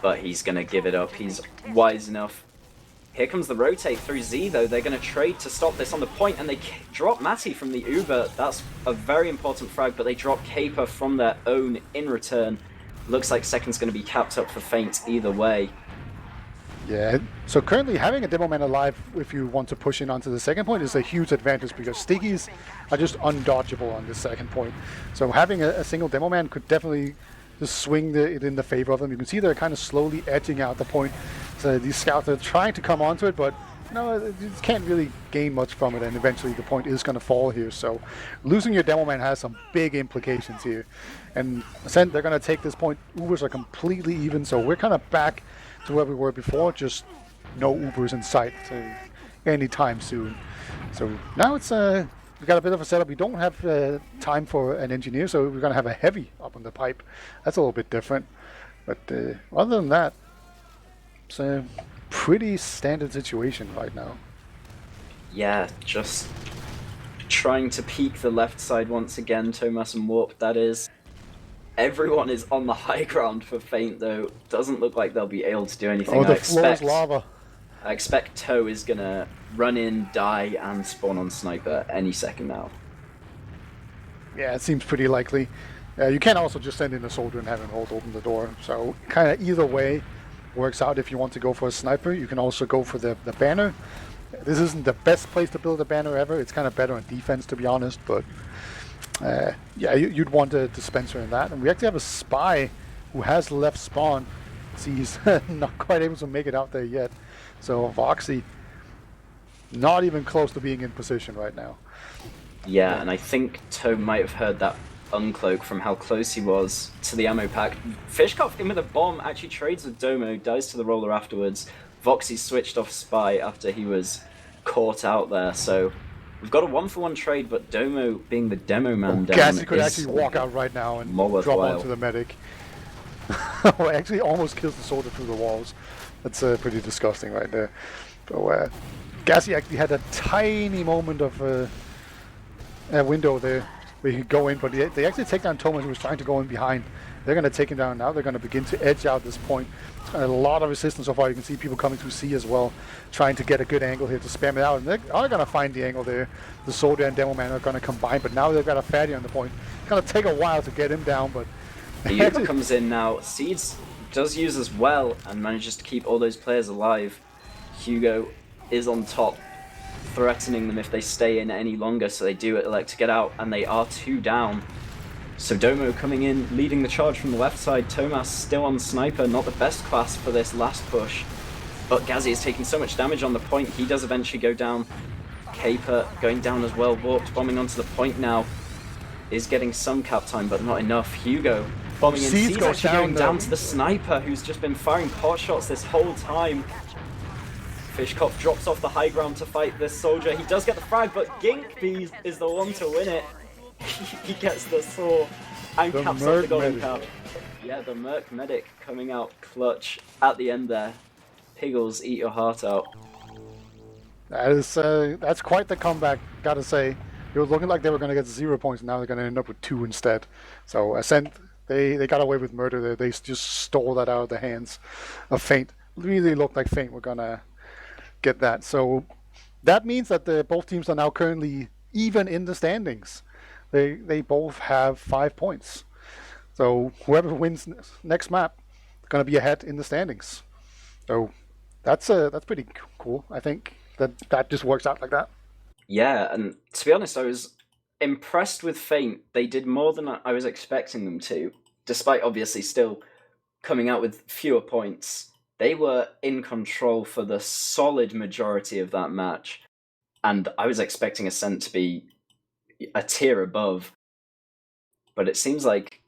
But he's going to give it up. He's wise enough. Here comes the rotate through Z, though. They're going to trade to stop this on the point, and they drop Matty from the Uber. That's a very important frag, but they drop Caper from their own in return. Looks like second's going to be capped up for Feint either way. yeah, so currently having a demo man alive, if you want to push in onto the second point, is a huge advantage because stickies are just undodgeable on this second point. So having a single demo man could definitely just swing it in the favor of them. You can see they're kind of slowly edging out the point. So these scouts are trying to come onto it, but no, you can't really gain much from it, and eventually the point is going to fall here. So losing your demo man has some big implications here. And Ascent, they're going to take this point. Ubers are completely even, so we're kind of back to where we were before, just no Ubers in sight anytime soon. So now it's we got a bit of a setup. We don't have time for an engineer, so we're going to have a heavy up on the pipe. That's a little bit different. But other than that, it's a pretty standard situation right now. Yeah, just trying to peek the left side once again, Thomas and Warp, that is. Everyone is on the high ground for Feint, though. Doesn't look like they'll be able to do anything. Oh, the floor is lava. I expect Toe is gonna run in, die, and spawn on Sniper any second now. Yeah, it seems pretty likely. You can also just send in a soldier and have him hold open the door. So kind of either way works out. If you want to go for a sniper, you can also go for the banner. This isn't the best place to build a banner ever. It's kind of better on defense, to be honest. But yeah, you'd want a dispenser in that. And we actually have a spy who has left spawn. See, he's not quite able to make it out there yet. So Voxy, not even close to being in position right now. Yeah, and I think Toe might have heard that uncloak from how close he was to the ammo pack. Fishkoff in with a bomb, actually trades with Domo, dies to the roller afterwards. Voxy switched off Spy after he was caught out there, so we've got a 1-for-1 trade, but Domo, being the demo man down, Gassy could actually walk out right now and drop onto the medic. Well, actually almost kills the soldier through the walls. That's pretty disgusting right there. So Gassy actually had a tiny moment of a window there where he could go in, but they actually take down Thomas, who was trying to go in behind. They're going to take him down now. They're going to begin to edge out this point. A lot of resistance so far. You can see people coming through C as well, trying to get a good angle here to spam it out. And they are going to find the angle there. The soldier and demo man are going to combine, but now they've got a fatty on the point. It's going to take a while to get him down, but Yuba comes in now. Seeds does use as well and manages to keep all those players alive. Hugo is on top, threatening them if they stay in any longer, so they do elect to get out, and they are 2 down. So Domo coming in, leading the charge from the left side. Thomas still on Sniper, not the best class for this last push. But Gazzy is taking so much damage on the point, he does eventually go down. Caper going down as well, Warped bombing onto the point now. Is getting some cap time, but not enough. Hugo bombing in, Seeds actually going down to the Sniper, who's just been firing pot shots this whole time. Fishkopf drops off the high ground to fight this soldier. He does get the frag, but Ginkby is the one to win it. He gets the saw and caps off the golden cap. Yeah, the Merc Medic coming out clutch at the end there. Piggles, eat your heart out. That is, that's quite the comeback, gotta say. It was looking like they were going to get 0 points, and now they're going to end up with 2 instead. So Ascent, they got away with murder there. They just stole that out of the hands of Feint. Really looked like Feint were going to get that. So that means that both teams are now currently even in the standings. They both have 5 points. So whoever wins next map is going to be ahead in the standings. So that's pretty cool. I think that just works out like that. Yeah, and to be honest, I was impressed with Feint. They did more than I was expecting them to, despite obviously still coming out with fewer points. They were in control for the solid majority of that match, and I was expecting Ascent to be a tier above, but it seems like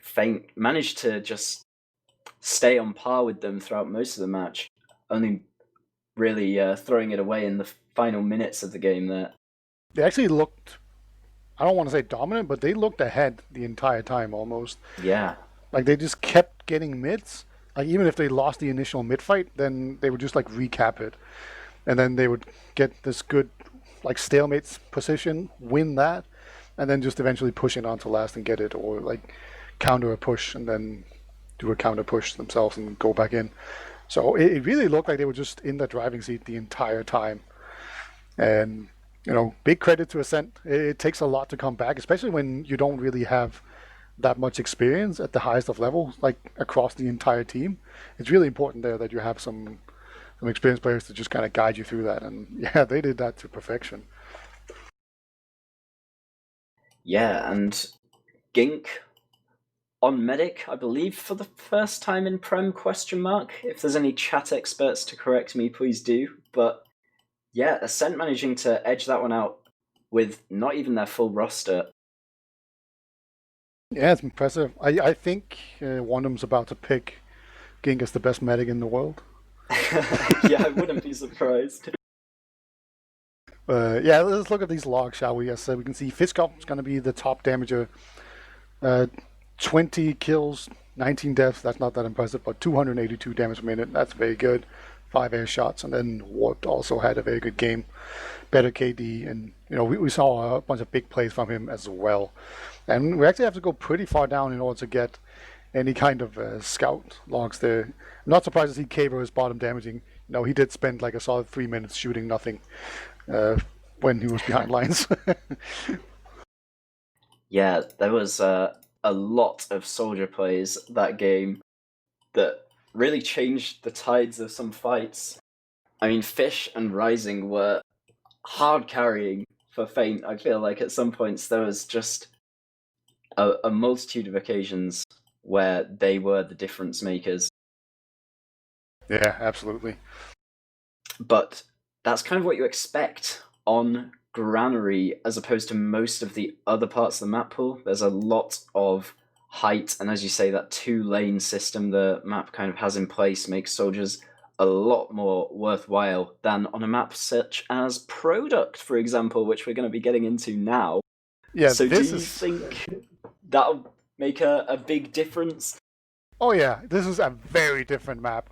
Feint managed to just stay on par with them throughout most of the match, only really throwing it away in the final minutes of the game there. They actually looked, I don't want to say dominant, but they looked ahead the entire time almost. Yeah. Like they just kept getting mids. Like even if they lost the initial mid fight, then they would just like recap it. And then they would get this good like stalemate position, win that, and then just eventually push it on to last and get it, or like counter a push and then do a counter push themselves and go back in. So it really looked like they were just in the driving seat the entire time. And, you know, big credit to Ascent. It takes a lot to come back, especially when you don't really have that much experience at the highest of levels, like across the entire team. It's really important there that you have some experienced players to just kind of guide you through that. And yeah, they did that to perfection. Yeah, and Gink on Medic, I believe, for the first time in Prem, question mark. If there's any chat experts to correct me, please do. But yeah, Ascent managing to edge that one out with not even their full roster. Yeah, it's impressive. I think Wandum's about to pick Gink as the best medic in the world. Yeah, I wouldn't be surprised. Yeah, let's look at these logs, shall we? As we can see, Fishkopf is going to be the top damager. 20 kills, 19 deaths. That's not that impressive, but 282 damage per minute. That's very good. 5 air shots, and then Warped also had a very good game, better KD, and we saw a bunch of big plays from him as well. And we actually have to go pretty far down in order to get any kind of scout logs there. I'm not surprised to see Caber is bottom damaging. He did spend like a solid 3 minutes shooting nothing when he was behind lines. Yeah, there was a lot of soldier plays that game that really changed the tides of some fights. I mean, Fish and Rising were hard carrying for Feint. I feel like at some points there was just a multitude of occasions where they were the difference makers. Yeah, absolutely. But that's kind of what you expect on Granary as opposed to most of the other parts of the map pool. There's a lot of height, and as you say, that 2-lane system the map kind of has in place makes soldiers a lot more worthwhile than on a map such as Product, for example, which we're going to be getting into now. Yeah, so do you think that'll make a big difference? Oh yeah, this is a very different map.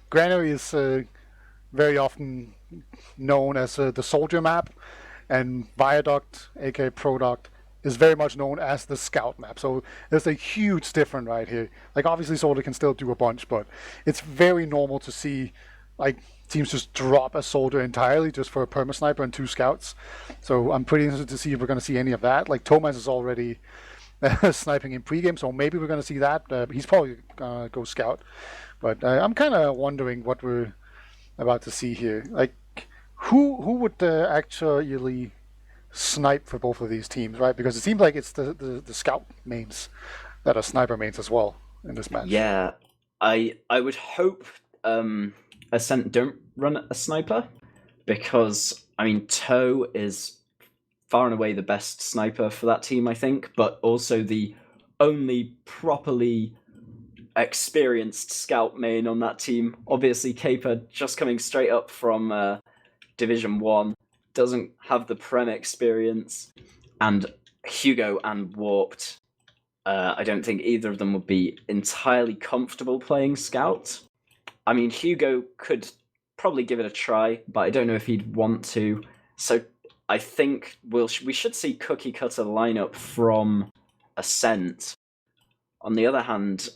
Granary is very often known as the soldier map, and Viaduct, aka Product, is very much known as the scout map. So there's a huge difference right here. Like obviously soldier can still do a bunch, but it's very normal to see like teams just drop a soldier entirely just for a perma sniper and 2 scouts. So I'm pretty interested to see if we're going to see any of that. Like Thomas is already sniping in pregame, so maybe we're going to see that. He's probably going to go scout, but I'm kind of wondering what we're about to see here. Like, who would actually snipe for both of these teams, right? Because it seems like it's the scout mains that are sniper mains as well in this match. Yeah, I would hope Ascent don't run a sniper, because I mean Toe is far and away the best sniper for that team, I think, but also the only properly experienced scout main on that team. Obviously, Caper, just coming straight up from Division 1, doesn't have the Prem experience, and Hugo and Warped, I don't think either of them would be entirely comfortable playing scout. I mean, Hugo could probably give it a try, but I don't know if he'd want to. So I think we should see cookie cutter lineup from Ascent. On the other hand,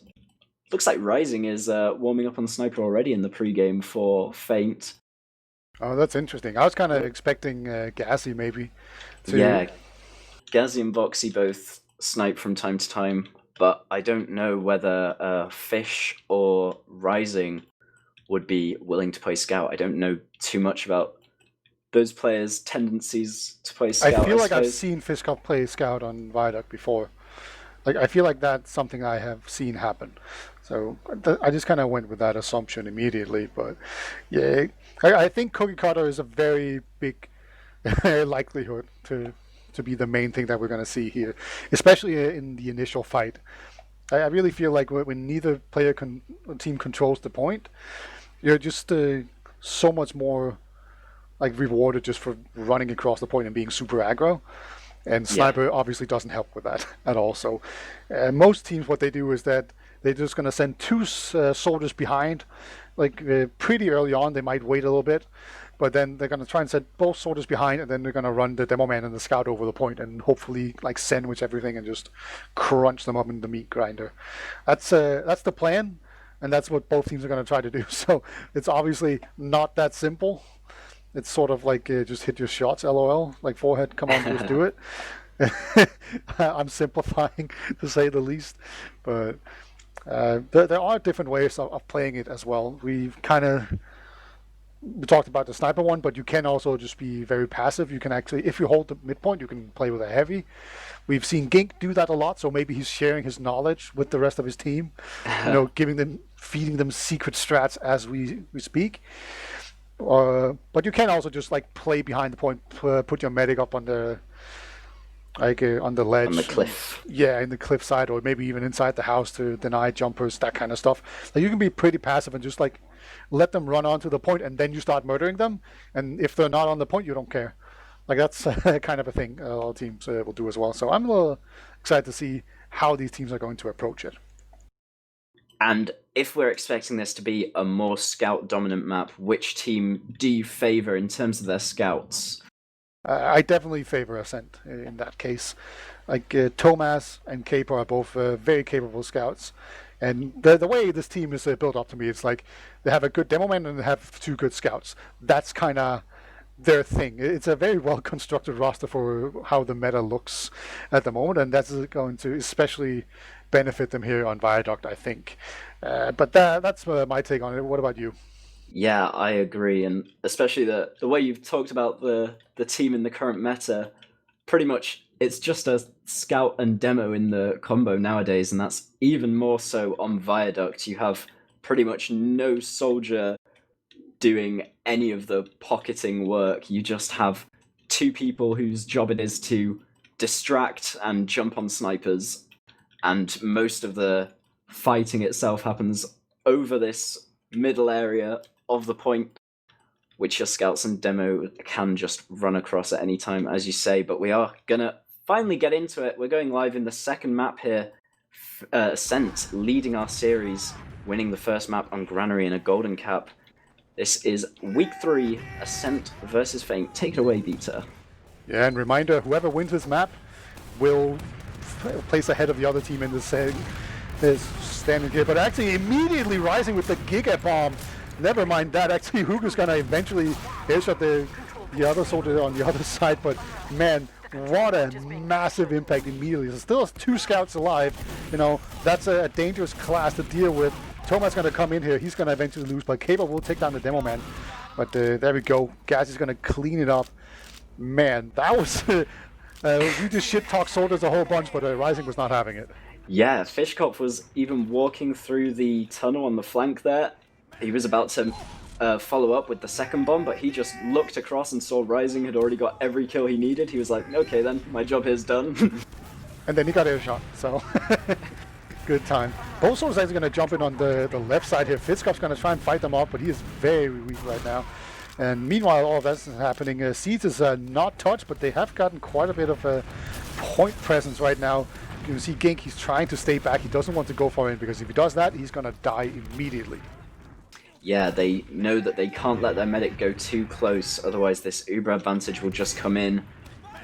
looks like Rising is warming up on Sniper already in the pregame for Feint. Oh, that's interesting. I was kind of expecting Gassy maybe. Yeah, Gazzy and Voxy both snipe from time to time, but I don't know whether Fish or Rising would be willing to play Scout. I don't know too much about those players' tendencies to play Scout. I feel like I've seen Fishkov play Scout on Viaduct before. Like I feel like that's something I have seen happen. So I just kind of went with that assumption immediately. But yeah, I think Cookie Cutter is a very big likelihood to be the main thing that we're going to see here, especially in the initial fight. I really feel like when neither team controls the point, you're just so much more like rewarded just for running across the point and being super aggro. And Sniper obviously doesn't help with that at all. So most teams, what they do is that they're just going to send 2 soldiers behind. Like pretty early on, they might wait a little bit, but then they're going to try and set both soldiers behind, and then they're going to run the demo man and the scout over the point, and hopefully like sandwich everything and just crunch them up in the meat grinder. That's the plan, and that's what both teams are going to try to do. So it's obviously not that simple. It's sort of like just hit your shots, lol. Like forehead, come on, just do it. I'm simplifying to say the least, but there are different ways of playing it as well. We talked about the sniper one, but you can also just be very passive. You can actually, if you hold the midpoint, you can play with a heavy. We've seen Gink do that a lot, so maybe he's sharing his knowledge with the rest of his team, feeding them secret strats as we speak. But you can also just like play behind the point, put your medic up on the on the ledge, on the cliff. Yeah, in the cliff side, or maybe even inside the house to deny jumpers, that kind of stuff. Like you can be pretty passive and just like let them run onto the point, and then you start murdering them. And if they're not on the point, you don't care. Like that's kind of a thing a lot of teams will do as well. So I'm a little excited to see how these teams are going to approach it. And if we're expecting this to be a more scout-dominant map, which team do you favor in terms of their scouts? I definitely favor Ascent in that case. Like Thomas and Caper are both very capable scouts, and the way this team is built up to me, it's like they have a good demo man and they have two good scouts. That's kind of their thing. It's a very well constructed roster for how the meta looks at the moment, and that's going to especially benefit them here on Viaduct, I think. But that's my take on it. What about you? Yeah, I agree, and especially the way you've talked about the team in the current meta, pretty much it's just a scout and demo in the combo nowadays, and that's even more so on Viaduct. You have pretty much no soldier doing any of the pocketing work. You just have two people whose job it is to distract and jump on snipers, and most of the fighting itself happens over this middle area of the point, which your scouts and demo can just run across at any time, as you say. But we are gonna finally get into it. We're going live in the second map here. Ascent leading our series, winning the first map on Granary in a golden cap. This is week 3, Ascent versus Feint. Take it away, Beta. Yeah, and reminder, whoever wins this map will place ahead of the other team in the same standing here. But actually immediately rising with the Giga Bomb. Never mind that, actually Hugo's gonna eventually headshot the other soldier on the other side, but man, what a massive impact immediately. There's still 2 scouts alive, you know, that's a dangerous class to deal with. Toma's gonna come in here, he's gonna eventually lose, but Cable will take down the demo man. But there we go, Gaz is gonna clean it up. Man, that was, we just shit talk soldiers a whole bunch, but Rising was not having it. Yeah, Fishkopf was even walking through the tunnel on the flank there. He was about to follow up with the second bomb, but he just looked across and saw Rising had already got every kill he needed. He was like, okay then, my job here's done. And then he got air shot, so good time. Boso is actually going to jump in on the left side here. Fitzkopf's going to try and fight them off, but he is very weak right now. And meanwhile, all of that's happening. Seeds is not touched, but they have gotten quite a bit of a point presence right now. You can see Gink, he's trying to stay back. He doesn't want to go for it, because if he does that, he's going to die immediately. Yeah, they know that they can't let their medic go too close, otherwise this Uber advantage will just come in.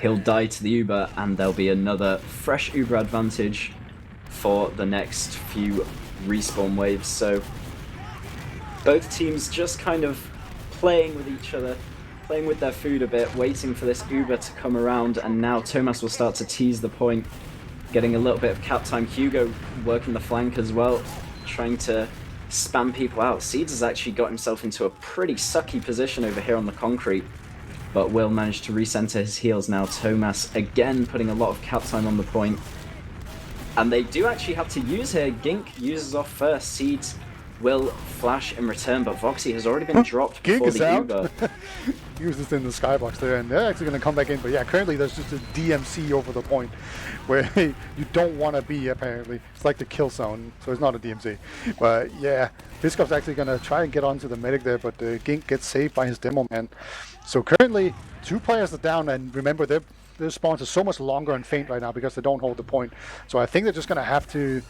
He'll die to the Uber, and there'll be another fresh Uber advantage for the next few respawn waves. So both teams just kind of playing with each other, playing with their food a bit, waiting for this Uber to come around, and now Thomas will start to tease the point, getting a little bit of cap time. Hugo working the flank as well, trying to spam people out. Seeds has actually got himself into a pretty sucky position over here on the concrete, but will manage to recenter his heals now. Thomas again putting a lot of cap time on the point, and they do actually have to use here. Gink uses off first. Seeds will flash in return, but Voxy has already been dropped before the Uber. He was just in the skybox there, and they're actually going to come back in. But yeah, currently there's just a DMC over the point where you don't want to be, apparently. It's like the kill zone, so it's not a DMC. But yeah, Fiskop's actually going to try and get onto the medic there, but Gink gets saved by his demo man. So currently, 2 players are down, and remember, their spawns are so much longer and faint right now because they don't hold the point. So I think they're just going to have to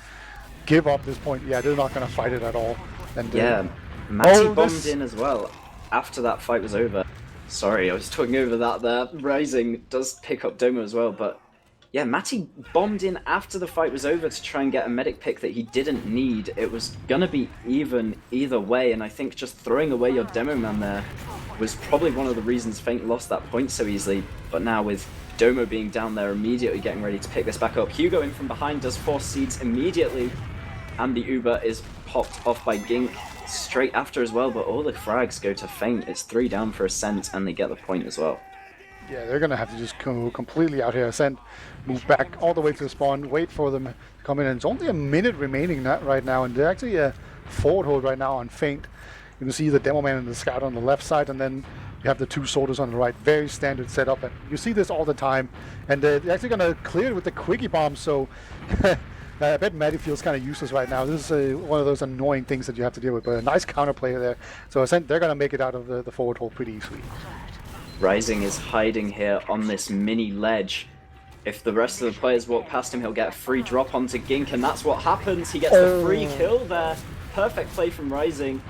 give up this point. Yeah, they're not going to fight it at all. And yeah, Matty bombed in as well after that fight was over. Sorry, I was talking over that there. Rising does pick up Domo as well, but yeah, Matty bombed in after the fight was over to try and get a medic pick that he didn't need. It was gonna be even either way, and I think just throwing away your demo man there was probably one of the reasons Feint lost that point so easily. But now with Domo being down there immediately getting ready to pick this back up, Hugo in from behind does force Seeds immediately, and the Uber is popped off by Gink straight after as well, but all the frags go to Feint. It's 3 down for Ascent, and they get the point as well. Yeah, they're going to have to just go completely out here. Ascent move back all the way to the spawn, wait for them to come in, and it's only a minute remaining right now, and they're actually a forward hold right now on Feint. You can see the demo man and the scout on the left side, and then you have the 2 soldiers on the right. Very standard setup, and you see this all the time, and they're actually going to clear it with the quickie bomb, so I bet Matty feels kind of useless right now. This is one of those annoying things that you have to deal with, but a nice counterplay there. So they're going to make it out of the forward hold pretty easily. Rising is hiding here on this mini ledge, If the rest of the players walk past him, he'll get a free drop onto Gink, and that's what happens. He gets the free kill there. Perfect play from Rising.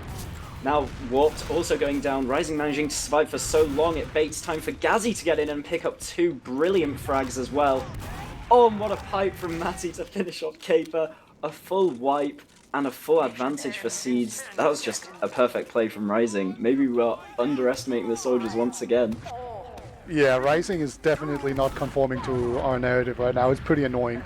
Now Warped also going down. Rising managing to survive for so long, it baits time for Gazzy to get in and pick up 2 brilliant frags as well. Oh, and what a pipe from Matty to finish off Caper. A full wipe and a full advantage for Seeds. That was just a perfect play from Rising. Maybe we're underestimating the soldiers once again. Yeah, Rising is definitely not conforming to our narrative right now. It's pretty annoying.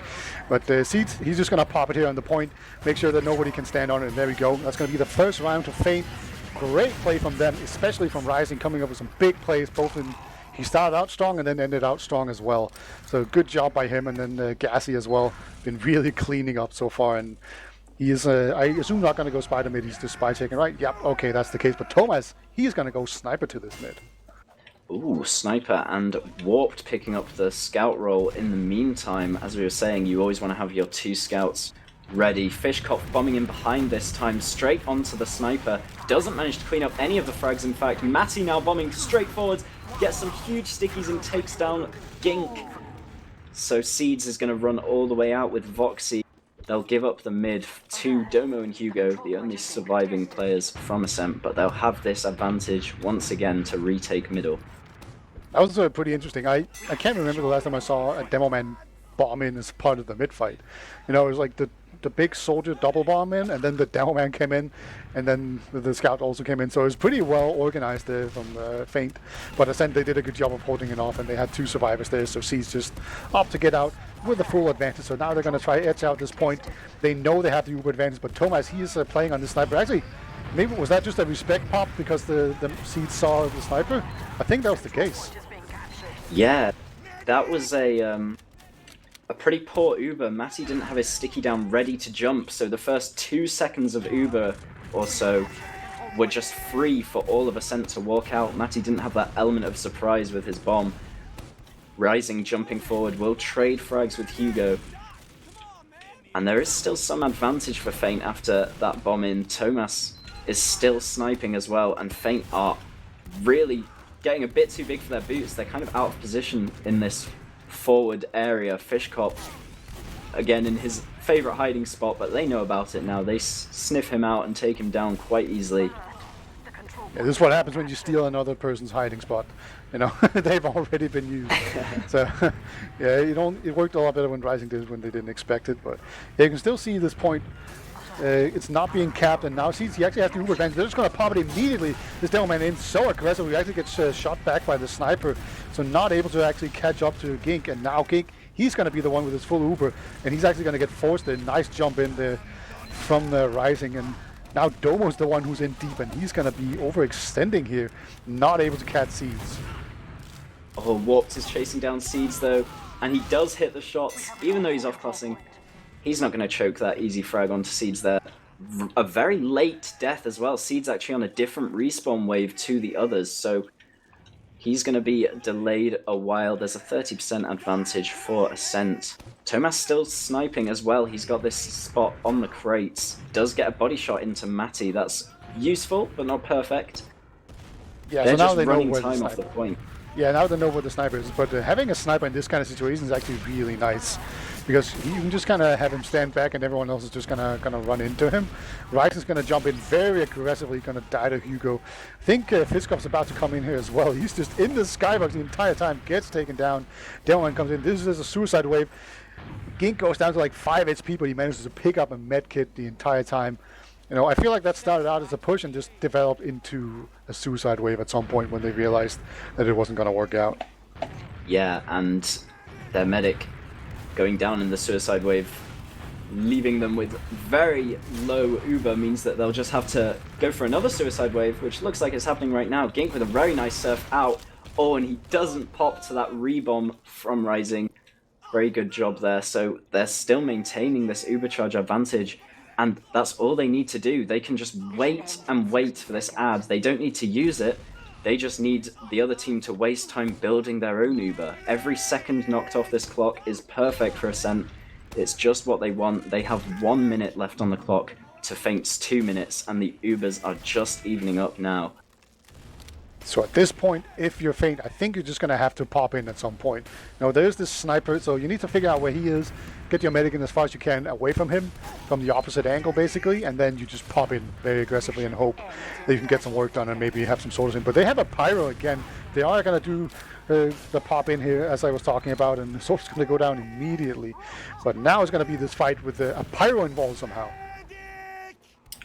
But Seeds, he's just going to pop it here on the point, make sure that nobody can stand on it, and there we go. That's going to be the first round to Feint. Great play from them, especially from Rising, coming up with some big plays, both in... He started out strong and then ended out strong as well. So good job by him, and then Gassy as well. Been really cleaning up so far, and he is, I assume, not going to go Spider mid, he's just spy checking, right? Yep, okay, that's the case. But Thomas, he's going to go Sniper to this mid. Ooh, Sniper and Warped picking up the scout role. In the meantime, as we were saying, you always want to have your 2 scouts ready. Fishkopf bombing in behind this time, straight onto the Sniper. Doesn't manage to clean up any of the frags, in fact. Matty now bombing straight forwards, gets some huge stickies and takes down Gink. So Seeds is going to run all the way out with Voxy. They'll give up the mid to Domo and Hugo, the only surviving players from Ascent, but they'll have this advantage once again to retake middle. That was pretty interesting. I can't remember the last time I saw a demo man bomb in as part of the mid fight. You know, it was like the big soldier double bomb in, and then the demo man came in, and then the scout also came in. So it was pretty well organized there from Feint. But Ascent, they did a good job of holding it off, and they had 2 survivors there. So C's just opt to get out with the full advantage. So now they're going to try edge out this point. They know they have the Uber advantage, but Thomas, he is playing on the Sniper. Actually, maybe was that just a respect pop because the Seeds saw the Sniper? I think that was the case. Yeah, that was a pretty poor Uber. Matty didn't have his sticky down ready to jump, so the first 2 seconds of Uber or so were just free for all of Ascent to walk out. Matty didn't have that element of surprise with his bomb. Rising jumping forward will trade frags with Hugo. And there is still some advantage for Feint after that bomb in. Thomas is still sniping as well, and Feint are really getting a bit too big for their boots. They're kind of out of position in this forward area. Fishkopf, again, in his favorite hiding spot, but they know about it now. They sniff him out and take him down quite easily. Yeah, this is what happens when you steal another person's hiding spot. You know, they've already been used. So, yeah, it worked a lot better when Rising did it when they didn't expect it. But yeah, you can still see this point. It's not being capped, and now sees he actually has the Uber advantage. They're just going to pop it immediately. This demo man in so aggressive, he actually gets shot back by the Sniper, so not able to actually catch up to Gink. And now Gink, he's going to be the one with his full Uber, and he's actually going to get forced a nice jump in there from the Rising. And now Domo's the one who's in deep, and he's going to be overextending here, not able to catch Seeds. Oh, Warped is chasing down Seeds though, and he does hit the shots, even though he's off-classing. He's not going to choke that easy frag onto Seeds there. A very late death as well. Seeds actually on a different respawn wave to the others, so he's going to be delayed a while. There's a 30% advantage for Ascent. Thomas still sniping as well. He's got this spot on the crates. Does get a body shot into Matty. That's useful, but not perfect. Yeah, They're so now just they know running where time the off the point. Yeah, now they know where the Sniper is, but having a Sniper in this kind of situation is actually really nice, because you can just kind of have him stand back and everyone else is just gonna run into him. Rice is gonna jump in very aggressively, gonna die to Hugo. I think Fishkopf's about to come in here as well. He's just in the skybox the entire time, gets taken down. Demoman comes in. This is a suicide wave. Gink goes down to like 5 HP, but he manages to pick up a med kit the entire time. You know, I feel like that started out as a push and just developed into a suicide wave at some point when they realized that it wasn't going to work out. Yeah, and their medic going down in the suicide wave, leaving them with very low Uber, means that they'll just have to go for another suicide wave, which looks like it's happening right now. Gink with a very nice surf out. Oh, and he doesn't pop to that rebomb from Rising. Very good job there. So they're still maintaining this Uber charge advantage. And that's all they need to do. They can just wait and wait for this ad. They don't need to use it. They just need the other team to waste time building their own Uber. Every second knocked off this clock is perfect for Ascent. It's just what they want. They have 1 minute left on the clock to Feint's 2 minutes, and the Ubers are just evening up now. So at this point, if you're faint, I think you're just going to have to pop in at some point. Now, there's this sniper, so you need to figure out where he is, get your medic in as far as you can away from him, from the opposite angle, basically, and then you just pop in very aggressively and hope that you can get some work done and maybe have some soldiers in. But they have a pyro again. They are going to do the pop in here, as I was talking about, and the soldier's going to go down immediately. But now it's going to be this fight with a pyro involved somehow.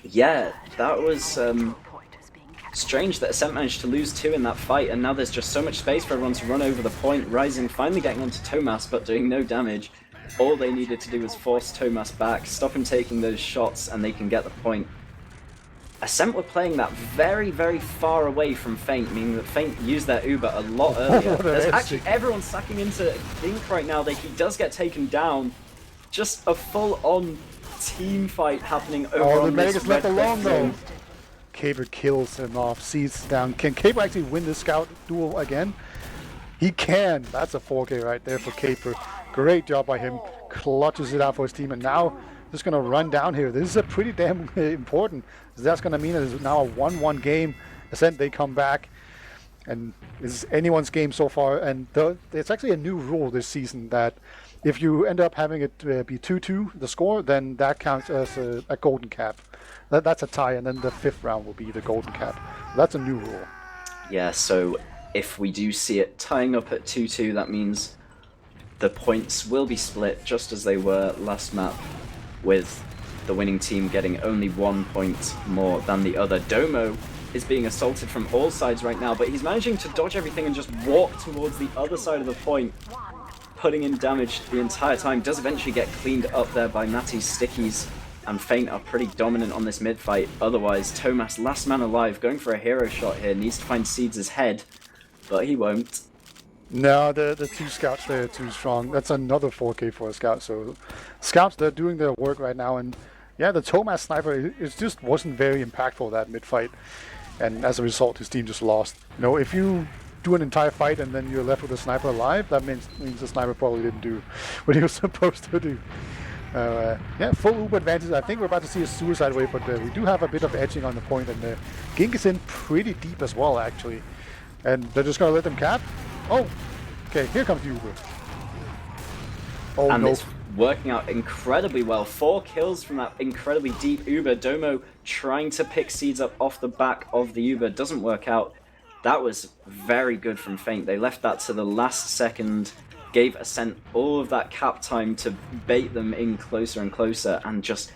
Yeah, that was strange that Ascent managed to lose 2 in that fight, and now there's just so much space for everyone to run over the point. Rising finally getting onto Thomas, but doing no damage. All they needed to do was force Thomas back, stop him taking those shots, and they can get the point. Ascent were playing that very, very far away from Feint, meaning that Feint used their Uber a lot earlier. There's actually everyone sacking into Gink right now. He does get taken down. Just a full-on team fight happening over on this left alone though. Caper kills him off, sees down. Can Caper actually win the scout duel again? He can. That's a 4K right there for Caper. Great job by him. Clutches it out for his team, and now just going to run down here. This is a pretty damn important. That's going to mean it's now a 1-1 game. Ascent, they come back, and it's anyone's game so far. And it's actually a new rule this season that if you end up having it be 2-2, the score, then that counts as a golden cap. That's a tie, and then the 5th round will be the golden cap. That's a new rule. Yeah, so if we do see it tying up at 2-2, that means the points will be split just as they were last map, with the winning team getting only 1 point more than the other. Domo is being assaulted from all sides right now, but he's managing to dodge everything and just walk towards the other side of the point, putting in damage the entire time. Does eventually get cleaned up there by Matty's stickies, and Feint are pretty dominant on this mid-fight. Otherwise, Thomas, last man alive, going for a hero shot here, needs to find Seeds' head, but he won't. No, the 2 scouts there are too strong. That's another 4K for a scout. So scouts, they're doing their work right now, and yeah, the Thomas sniper, it just wasn't very impactful, that mid-fight, and as a result, his team just lost. You know, if you do an entire fight and then you're left with a sniper alive, that means the sniper probably didn't do what he was supposed to do. Yeah, full Uber advantage. I think we're about to see a suicide wave, but we do have a bit of edging on the point, and Gink is in pretty deep as well, actually. And they're just going to let them cap? Oh, okay, here comes the Uber. Oh, and no. It's working out incredibly well. 4 kills from that incredibly deep Uber. Domo trying to pick Seeds up off the back of the Uber. Doesn't work out. That was very good from Feint. They left that to the last second, gave Ascent all of that cap time to bait them in closer and closer, and just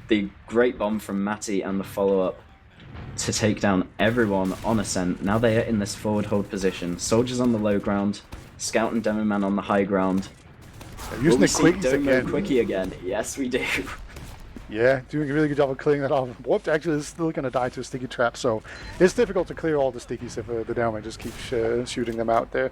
the great bomb from Matty and the follow-up to take down everyone on Ascent. Now they are in this forward hold position. Soldiers on the low ground, Scout and Demo Man on the high ground. Using the quickies Domo again. Quickie again. Yes, we do. Yeah, doing a really good job of clearing that off. Warped actually is still going to die to a sticky trap, so it's difficult to clear all the stickies if the Demo just keeps shooting them out there.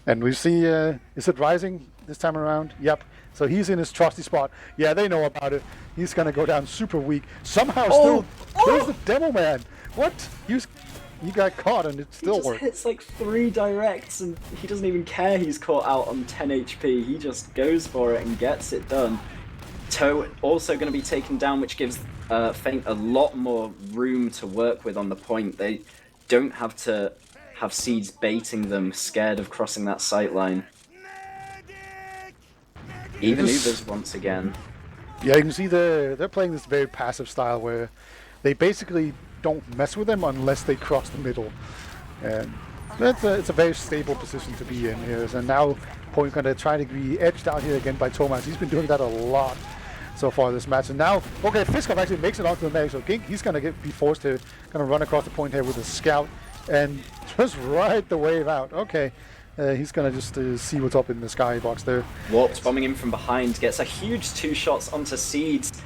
And we see, is it Rising this time around? Yep. So he's in his trusty spot. Yeah, they know about it. He's going to go down super weak. Somehow still kills the Demo Man. What? He got caught and it still worked. He just hits like 3 directs and he doesn't even care he's caught out on 10 HP. He just goes for it and gets it done. Toe also going to be taken down, which gives Feint a lot more room to work with on the point. They don't have to have Seeds baiting them, scared of crossing that sight line. Even Ubers once again. Yeah, you can see they're playing this very passive style where they basically don't mess with them unless they cross the middle. And it's a very stable position to be in here. And now Point going to try to be edged out here again by Thomas. He's been doing that a lot so far this match. And now, okay, Fiskov actually makes it onto the medic, so Gink, he's going to be forced to kind of run across the point here with a scout and just ride the wave out. Okay, he's going to just see what's up in the skybox there. Warped bombing in from behind, gets a huge 2 shots onto Seeds,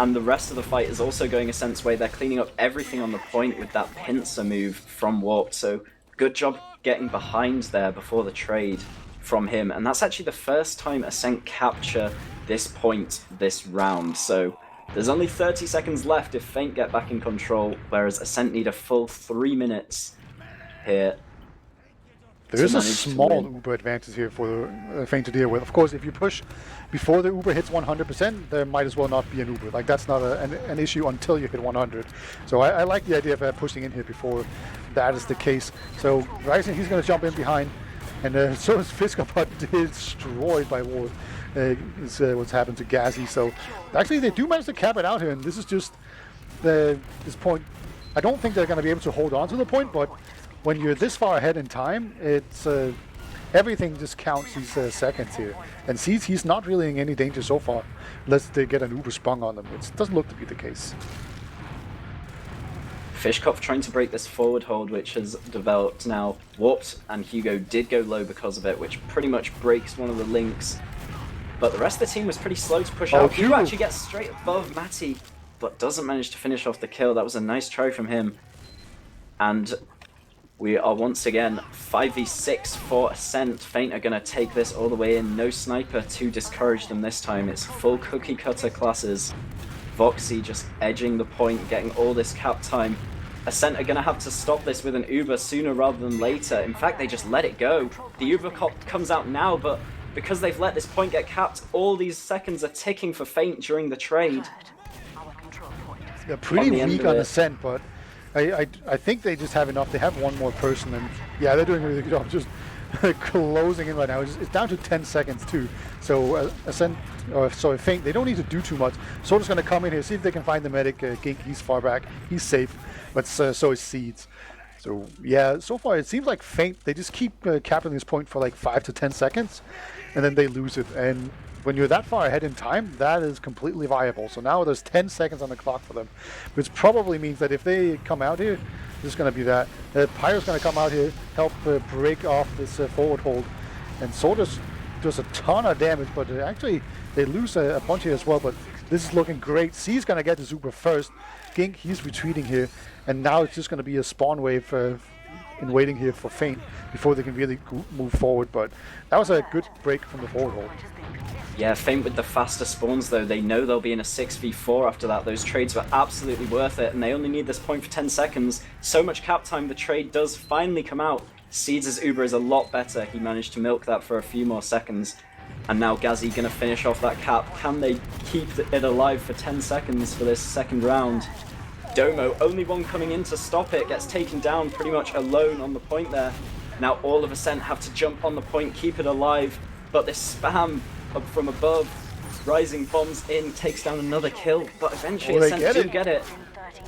and the rest of the fight is also going Ascent's way. They're cleaning up everything on the point with that pincer move from Warped, so good job getting behind there before the trade from him. And that's actually the first time Ascent capture this point this round, so there's only 30 seconds left if Feint get back in control, whereas Ascent need a full 3 minutes here. There is a manage to small win. Uber advantage here for Feint to deal with. Of course, if you push before the Uber hits 100%, there might as well not be an Uber. Like, that's not an issue until you hit 100. So I like the idea of pushing in here before that is the case. So Rising, he's going to jump in behind. And so is Fisker, but destroyed by Ward. Is what's happened to Gazzy. So actually, they do manage to cap it out here. And this is just this point. I don't think they're going to be able to hold on to the point, but when you're this far ahead in time, it's everything just counts these seconds here. And sees he's not really in any danger so far, unless they get an Uber sprung on them, which doesn't look to be the case. Fishkopf trying to break this forward hold, which has developed now. Warped and Hugo did go low because of it, which pretty much breaks one of the links. But the rest of the team was pretty slow to push out. Hugo actually gets straight above Matty, but doesn't manage to finish off the kill. That was a nice try from him. And we are once again 5v6 for Ascent. Feint are going to take this all the way in. No sniper to discourage them this time. It's full cookie cutter classes. Voxy just edging the point, getting all this cap time. Ascent are going to have to stop this with an Uber sooner rather than later. In fact, they just let it go. The Uber comes out now, but because they've let this point get capped, all these seconds are ticking for Feint during the trade. They're pretty weak on Ascent, but I think they just have enough. They have one more person, and yeah, they're doing a really good job just closing in right now. It's down to 10 seconds too. So Ascent, or sorry, Feint, they don't need to do too much. Soldier's going to come in here, see if they can find the medic. Gink, he's far back, he's safe, but so is Seeds. So yeah, so far it seems like Feint, they just keep capping this point for like 5 to 10 seconds, and then they lose it. And when you're that far ahead in time, that is completely viable. So now there's 10 seconds on the clock for them, which probably means that if they come out here, this is going to be that. Pyro's going to come out here, help break off this forward hold. And Soldier's does a ton of damage, but actually they lose a bunch here as well. But this is looking great. C's going to get the super first. Gink, he's retreating here. And now it's just going to be a spawn wave in waiting here for Feint before they can really move forward. But that was a good break from the forward hold. Yeah, Feint with the faster spawns though. They know they'll be in a 6v4 after that. Those trades were absolutely worth it, and they only need this point for 10 seconds. So much cap time, the trade does finally come out. Seeds' Uber is a lot better. He managed to milk that for a few more seconds. And now Gazzy gonna finish off that cap. Can they keep it alive for 10 seconds for this second round? Domo, only one coming in to stop it, gets taken down pretty much alone on the point there. Now all of Ascent have to jump on the point, keep it alive, but this spam up from above, Rising bombs in, takes down another kill, but eventually Ascent do get it.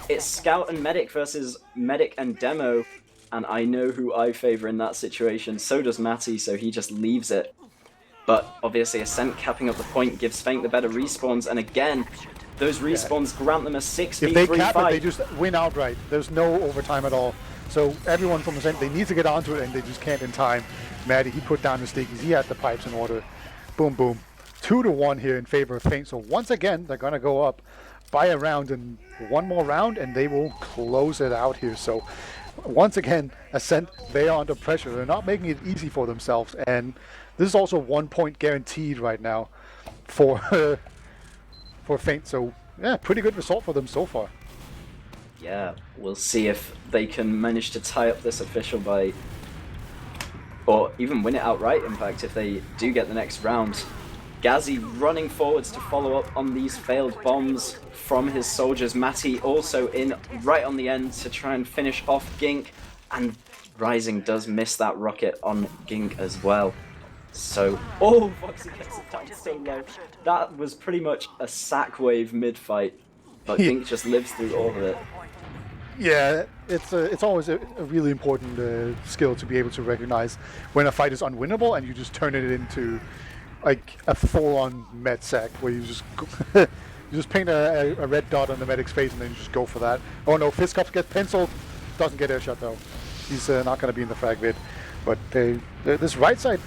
It's Scout and Medic versus Medic and Demo, and I know who I favour in that situation. So does Matty, so he just leaves it. But obviously Ascent capping up the point gives Feint the better respawns, and again, those respawns grant them a 6v3 If they cap fight. it, they just win outright. There's no overtime at all. So everyone from Ascent, they need to get onto it, and they just can't in time. Matty, he put down the stickies, he had the pipes in order. Boom, boom. 2-1 here in favor of Feint. So once again, they're going to go up by a round, and one more round, and they will close it out here. So once again, Ascent, they are under pressure. They're not making it easy for themselves, and this is also 1 point guaranteed right now for for Feint. So yeah, pretty good result for them so far. Yeah, we'll see if they can manage to tie up this official by, or even win it outright, in fact, if they do get the next round. Gazzy running forwards to follow up on these failed bombs from his soldiers. Matty also in right on the end to try and finish off Gink, and Rising does miss that rocket on Gink as well. So, oh, Voxy gets it down so low. That was pretty much a sack wave mid-fight, but Gink just lives through all of it. Yeah, it's always a really important skill to be able to recognize when a fight is unwinnable and you just turn it into like a full-on med sack where you just you just paint a red dot on the medic's face and then you just go for that. Oh no, Fistcups gets penciled, doesn't get airshot though. He's not going to be in the frag vid. But this right side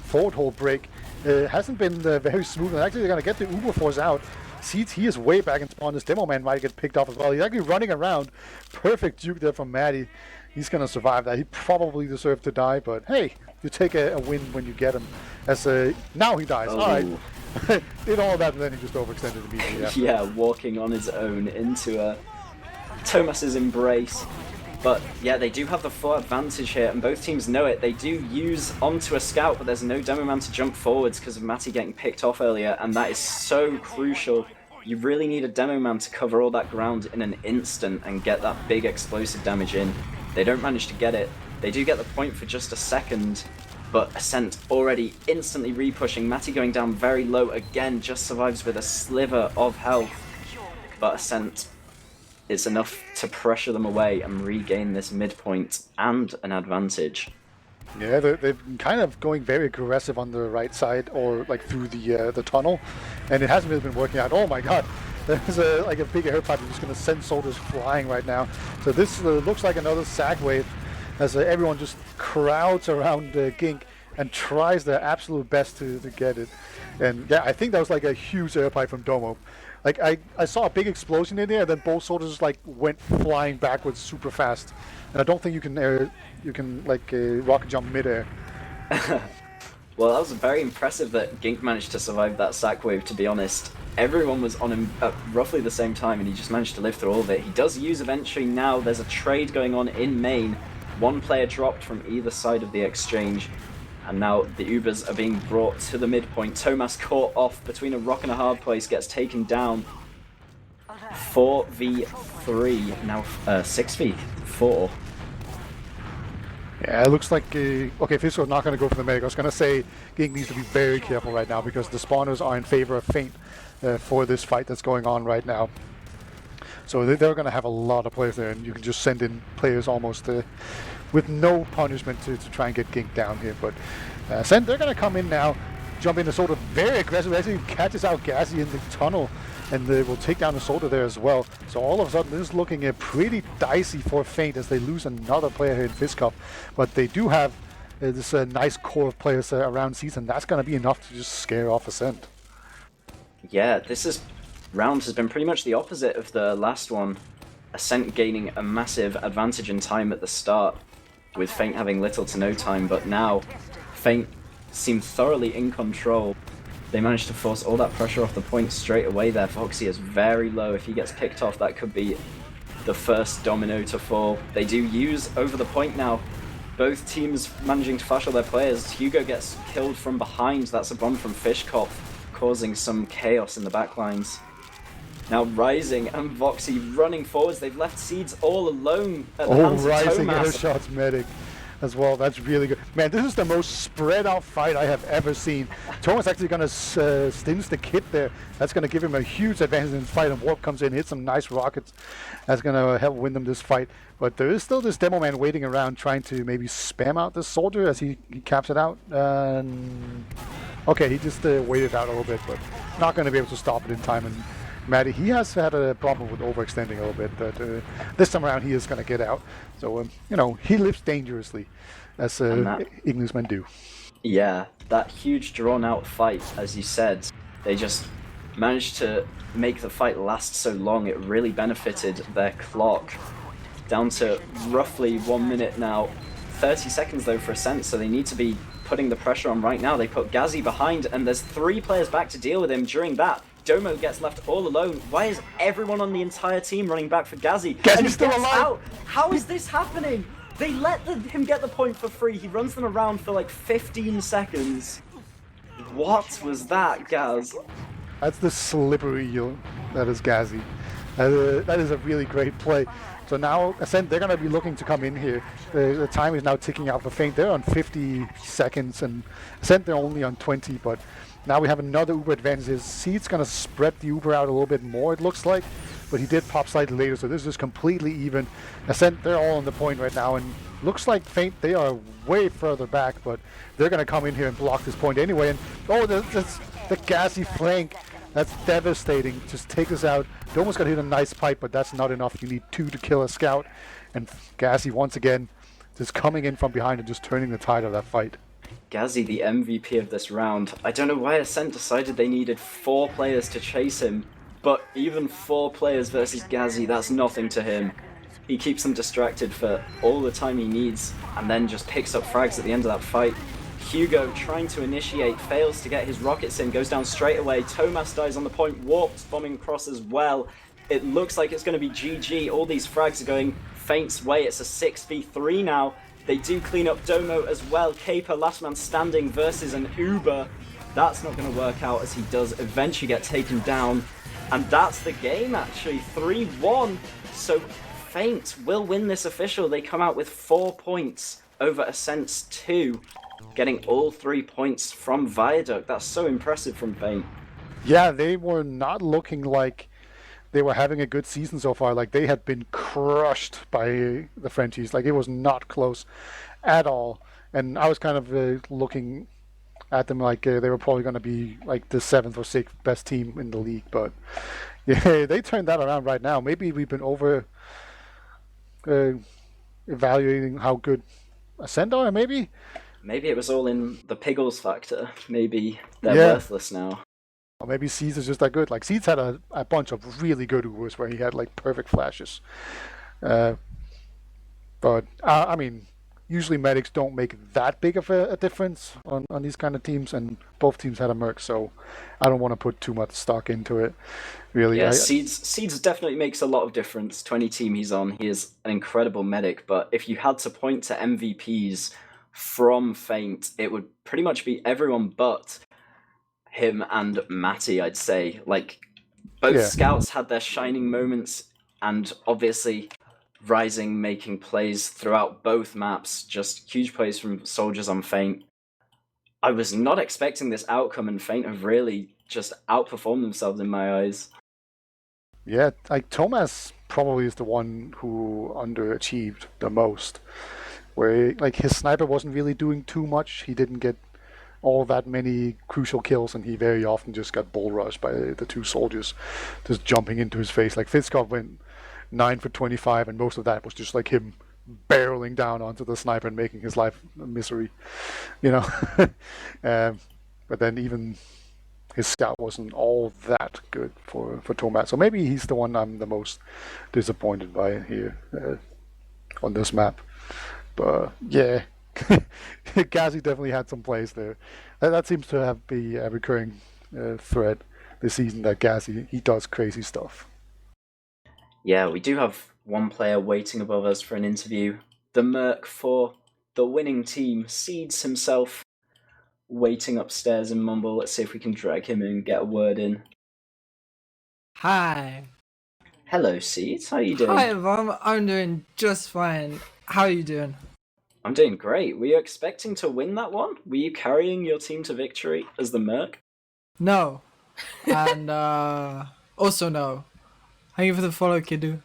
forward hold break hasn't been very smooth, and actually they're going to get the Uber Force out. Seeds, he is way back in spawn. This demo man might get picked off as well. He's actually running around. Perfect juke there from Matty. He's going to survive that. He probably deserved to die, but hey, you take a win when you get him. Now he dies. Oh. All right. Did all that, and then he just overextended immediately. Yeah, walking on his own into Thomas's embrace. But yeah, they do have the full advantage here, and both teams know it. They do use onto a scout, but there's no demo man to jump forwards because of Matty getting picked off earlier, and that is so crucial. You really need a demo man to cover all that ground in an instant and get that big explosive damage in. They don't manage to get it. They do get the point for just a second, but Ascent already instantly re-pushing. Matty going down very low again, just survives with a sliver of health. But Ascent is enough to pressure them away and regain this midpoint and an advantage. Yeah, they've been kind of going very aggressive on the right side or like through the tunnel, and it hasn't really been working out. Oh my god, there's like a big air pipe who's going to send soldiers flying right now. So this looks like another sack wave as everyone just crowds around Gink and tries their absolute best to get it. And yeah, I think that was like a huge air pipe from Domo. Like I saw a big explosion in there, and then both soldiers like went flying backwards super fast. And I don't think you can rocket jump midair. Well, that was very impressive that Gink managed to survive that sack wave, to be honest. Everyone was on him at roughly the same time, and he just managed to live through all of it. He does use eventually now. There's a trade going on in main. One player dropped from either side of the exchange, and now the Ubers are being brought to the midpoint. Tomas caught off between a rock and a hard place, gets taken down. 4v3, now 6v4. Yeah, it looks like, okay, Fisco's not going to go for the medic. I was going to say Gink needs to be very careful right now because the spawners are in favor of Feint for this fight that's going on right now. So they're going to have a lot of players there, and you can just send in players almost with no punishment to try and get Gink down here. But they're going to come in now, jump in the Soldier very aggressive, actually catches out Gazi in the tunnel, and they will take down the Soldier there as well. So all of a sudden this is looking pretty dicey for Feint as they lose another player here in Fiskov. But they do have this nice core of players around Season. That's going to be enough to just scare off Ascent. Yeah, round has been pretty much the opposite of the last one. Ascent gaining a massive advantage in time at the start, with Feint having little to no time, but now Feint seem thoroughly in control. They managed to force all that pressure off the point straight away there. Foxy is very low. If he gets picked off, that could be the first domino to fall. They do use over the point now. Both teams managing to flash all their players. Hugo gets killed from behind. That's a bomb from Fishkopf, causing some chaos in the backlines. Now Rising and Voxy running forwards. They've left Seeds all alone at the hands of Rising Tomas. airshots medic as well. That's really good. Man, this is the most spread out fight I have ever seen. Tomas actually going to stinge the kit there. That's going to give him a huge advantage in the fight, and Warp comes in, hits some nice rockets. That's going to help win them this fight. But there is still this demo man waiting around trying to maybe spam out this soldier as he caps it out. Okay, he just waited out a little bit, but not going to be able to stop it in time. And Matty, he has had a problem with overextending a little bit, but this time around he is going to get out. So, he lives dangerously, as Ignis men do. Yeah, that huge drawn-out fight, as you said, they just managed to make the fight last so long. It really benefited their clock. Down to roughly 1 minute now. 30 seconds, though, for Ascent, so they need to be putting the pressure on right now. They put Gazi behind, and there's 3 players back to deal with him during that. Domo gets left all alone. Why is everyone on the entire team running back for Gazi? Gazi's still alive! Out. How is this happening? They let him get the point for free. He runs them around for like 15 seconds. What was that, Gaz? That's the slippery eel that is Gazi. That is a really great play. So now Ascent, they're going to be looking to come in here. The time is now ticking out for Feint. They're on 50 seconds, and Ascent, they're only on 20, but now we have another Uber advantage. Seed's going to spread the Uber out a little bit more, it looks like, but he did pop slightly later, so this is completely even. Ascent, they're all on the point right now, and looks like Feint, they are way further back, but they're going to come in here and block this point anyway. And the gassy flank, that's devastating. Just take us out. Domo's going to hit a nice pipe, but that's not enough. You need 2 to kill a scout, and Gassy once again just coming in from behind and just turning the tide of that fight. Gazi, the MVP of this round. I don't know why Ascent decided they needed 4 players to chase him, but even 4 players versus Gazi, that's nothing to him. He keeps them distracted for all the time he needs, and then just picks up frags at the end of that fight. Hugo trying to initiate, fails to get his rockets in, goes down straight away. Tomas dies on the point, Warp's bombing across as well. It looks like it's going to be GG. All these frags are going Feint's way. It's a 6v3 now. They do clean up Domo as well. Caper, last man standing versus an Uber. That's not going to work out as he does eventually get taken down. And that's the game, actually. 3-1. So Feint will win this official. They come out with 4 points over Ascent's 2, getting all 3 points from Viaduct. That's so impressive from Feint. Yeah, they were not looking like they were having a good season so far. Like, they had been crushed by the Frenchies. Like, it was not close at all. And I was kind of looking at them like they were probably going to be like the 7th or 6th best team in the league. But yeah, they turned that around right now. Maybe we've been over evaluating how good Ascent are, maybe? Maybe it was all in the Piggles factor. Maybe they're Yeah. worthless now. Or maybe Seeds is just that good. Like, Seeds had a bunch of really good Ubers where he had like perfect flashes. But I mean, usually medics don't make that big of a difference on these kind of teams, and both teams had a merc, so I don't want to put too much stock into it, really. Yeah, Seeds definitely makes a lot of difference. 20 team he's on, he is an incredible medic, but if you had to point to MVPs from Feint, it would pretty much be everyone but him and Matty, I'd say. Like, both scouts had their shining moments, and obviously Rising making plays throughout both maps, just huge plays from soldiers on Feint. I was not expecting this outcome, and Feint have really just outperformed themselves in my eyes. Yeah, like Thomas probably is the one who underachieved the most, where like his sniper wasn't really doing too much. He didn't get all that many crucial kills, and he very often just got bull rushed by the 2 soldiers just jumping into his face. Like, Fitzkov went 9 for 25, and most of that was just like him barreling down onto the sniper and making his life a misery, you know. But then even his scout wasn't all that good for Tomat. So maybe he's the one I'm the most disappointed by here on this map. But yeah, Gazi definitely had some plays there. That seems to have be a recurring thread this season, that Gazi, he does crazy stuff. Yeah, we do have one player waiting above us for an interview. The Merc for the winning team, Seeds himself, waiting upstairs in Mumble. Let's see if we can drag him in and get a word in. Hi. Hello, Seeds. How are you doing? Hi, Mom. I'm doing just fine. How are you doing? I'm doing great. Were you expecting to win that one? Were you carrying your team to victory as the Merc? No. And also no. Thank you for the follow, Kidu.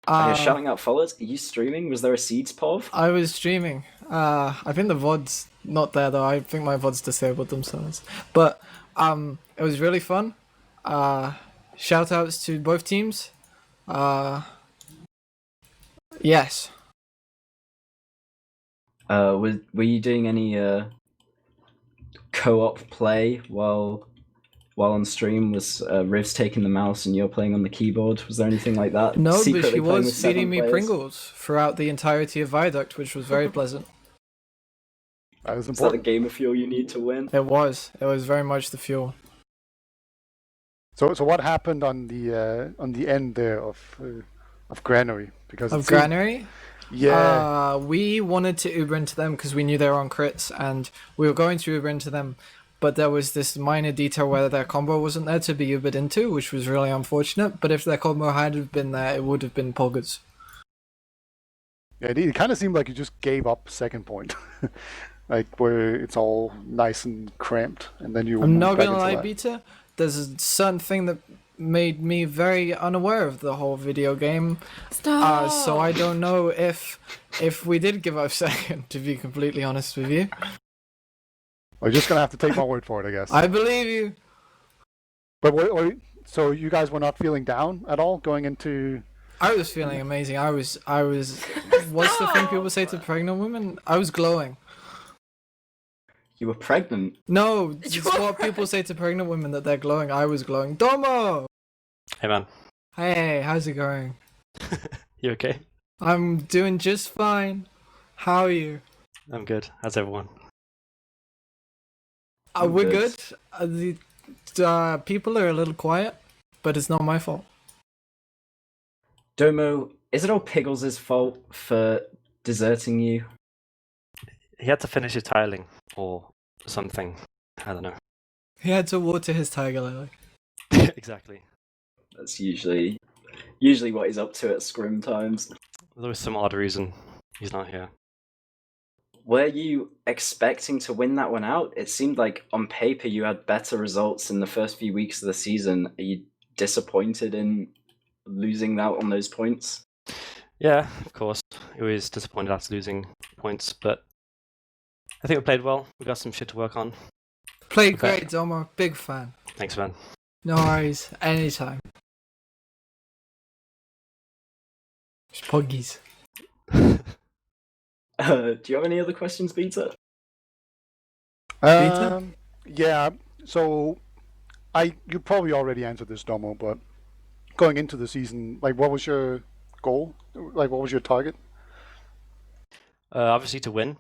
You're shouting out followers? Are you streaming? Was there a Seeds POV? I was streaming. I think the VOD's not there though. I think my VOD's disabled themselves. But it was really fun. Shout outs to both teams. Yes. Were you doing any co-op play while on stream? Was Rivs taking the mouse and you're playing on the keyboard? Was there anything like that? No, Secretly but she playing was with 7 feeding me players? Pringles throughout the entirety of Viaduct, which was very pleasant. That was Is that the important. game of fuel you need to win? It was very much the fuel. So what happened on the end there of Granary? Because Of it seemed- Granary? Yeah. We wanted to Uber into them because we knew they were on crits, and we were going to Uber into them, but there was this minor detail where their combo wasn't there to be Ubered into, which was really unfortunate. But if their combo had have been there, it would have been Poggers. Yeah, it kind of seemed like you just gave up second point, like where it's all nice and cramped, and then you. I'm not back gonna into lie, that. Beta. There's a certain thing that made me very unaware of the whole video game. Stop. So I don't know if we did give up second, to be completely honest with you. You're just gonna have to take my word for it, I guess. I believe you. But so you guys were not feeling down at all going into? I was feeling amazing. I was. What's the thing people say to pregnant women? I was glowing. You were pregnant. No, it's what people say to pregnant women, that they're glowing. I was glowing. Domo! Hey man, Hey, how's it going? you okay? I'm doing just fine. How are you? I'm good. How's everyone? We're Good. good. People are a little quiet, but it's not my fault. Domo, is it all Piggles's fault for deserting you? He had to finish his tiling or something. I don't know. He had to water his tiger lily. Exactly. That's usually what he's up to at scrim times. There was some odd reason he's not here. Were you expecting to win that one out? It seemed like on paper you had better results in the first few weeks of the season. Are you disappointed in losing out on those points? Yeah, of course. He was disappointed after losing points, but I think we played well. We got some shit to work on. Played Okay. great, Domo. Big fan. Thanks, man. No worries. Anytime. It's Puggies. Do you have any other questions, Beta? Yeah. So, you probably already answered this, Domo, but going into the season, like, what was your goal? Like, what was your target? Obviously to win,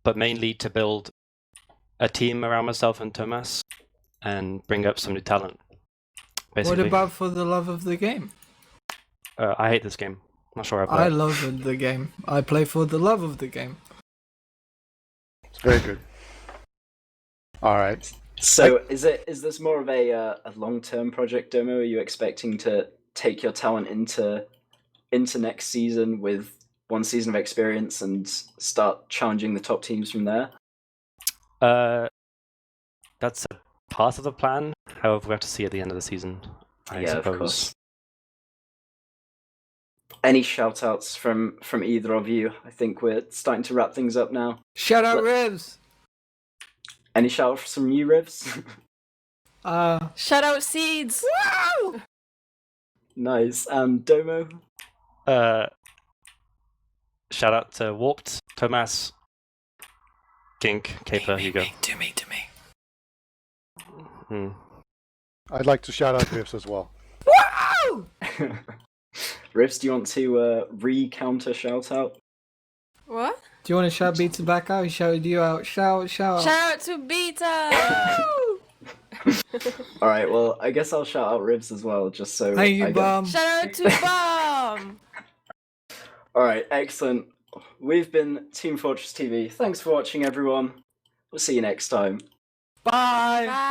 but mainly to build a team around myself and Thomas and bring up some new talent. Basically. What about for the love of the game? I hate this game. Not sure I play. I love the game. I play for the love of the game. It's very good. All right. So is this more of a long-term project, Domo? Are you expecting to take your talent into next season with one season of experience and start challenging the top teams from there? That's a part of the plan. However, we have to see at the end of the season, I suppose. Of course. Any shout-outs from either of you? I think we're starting to wrap things up now. Shout out Ribs! Any shout-outs from you, Rivs? Shout out Seeds! Woo! Nice. Domo? Shout out to Warped, Thomas, Gink, Caper, Hugo. To me. I'd like to shout out Rips as well. Woo! Rivs, do you want to re-counter shout-out? What? Do you want to shout Beta back out? He shouted you out. Shout. Shout out to Beta! Alright, well, I guess I'll shout out Rivs as well, just so Thank you, I get- Bum. Shout out to Bomb! Alright, excellent. We've been Team Fortress TV. Thanks for watching, everyone. We'll see you next time. Bye! Bye!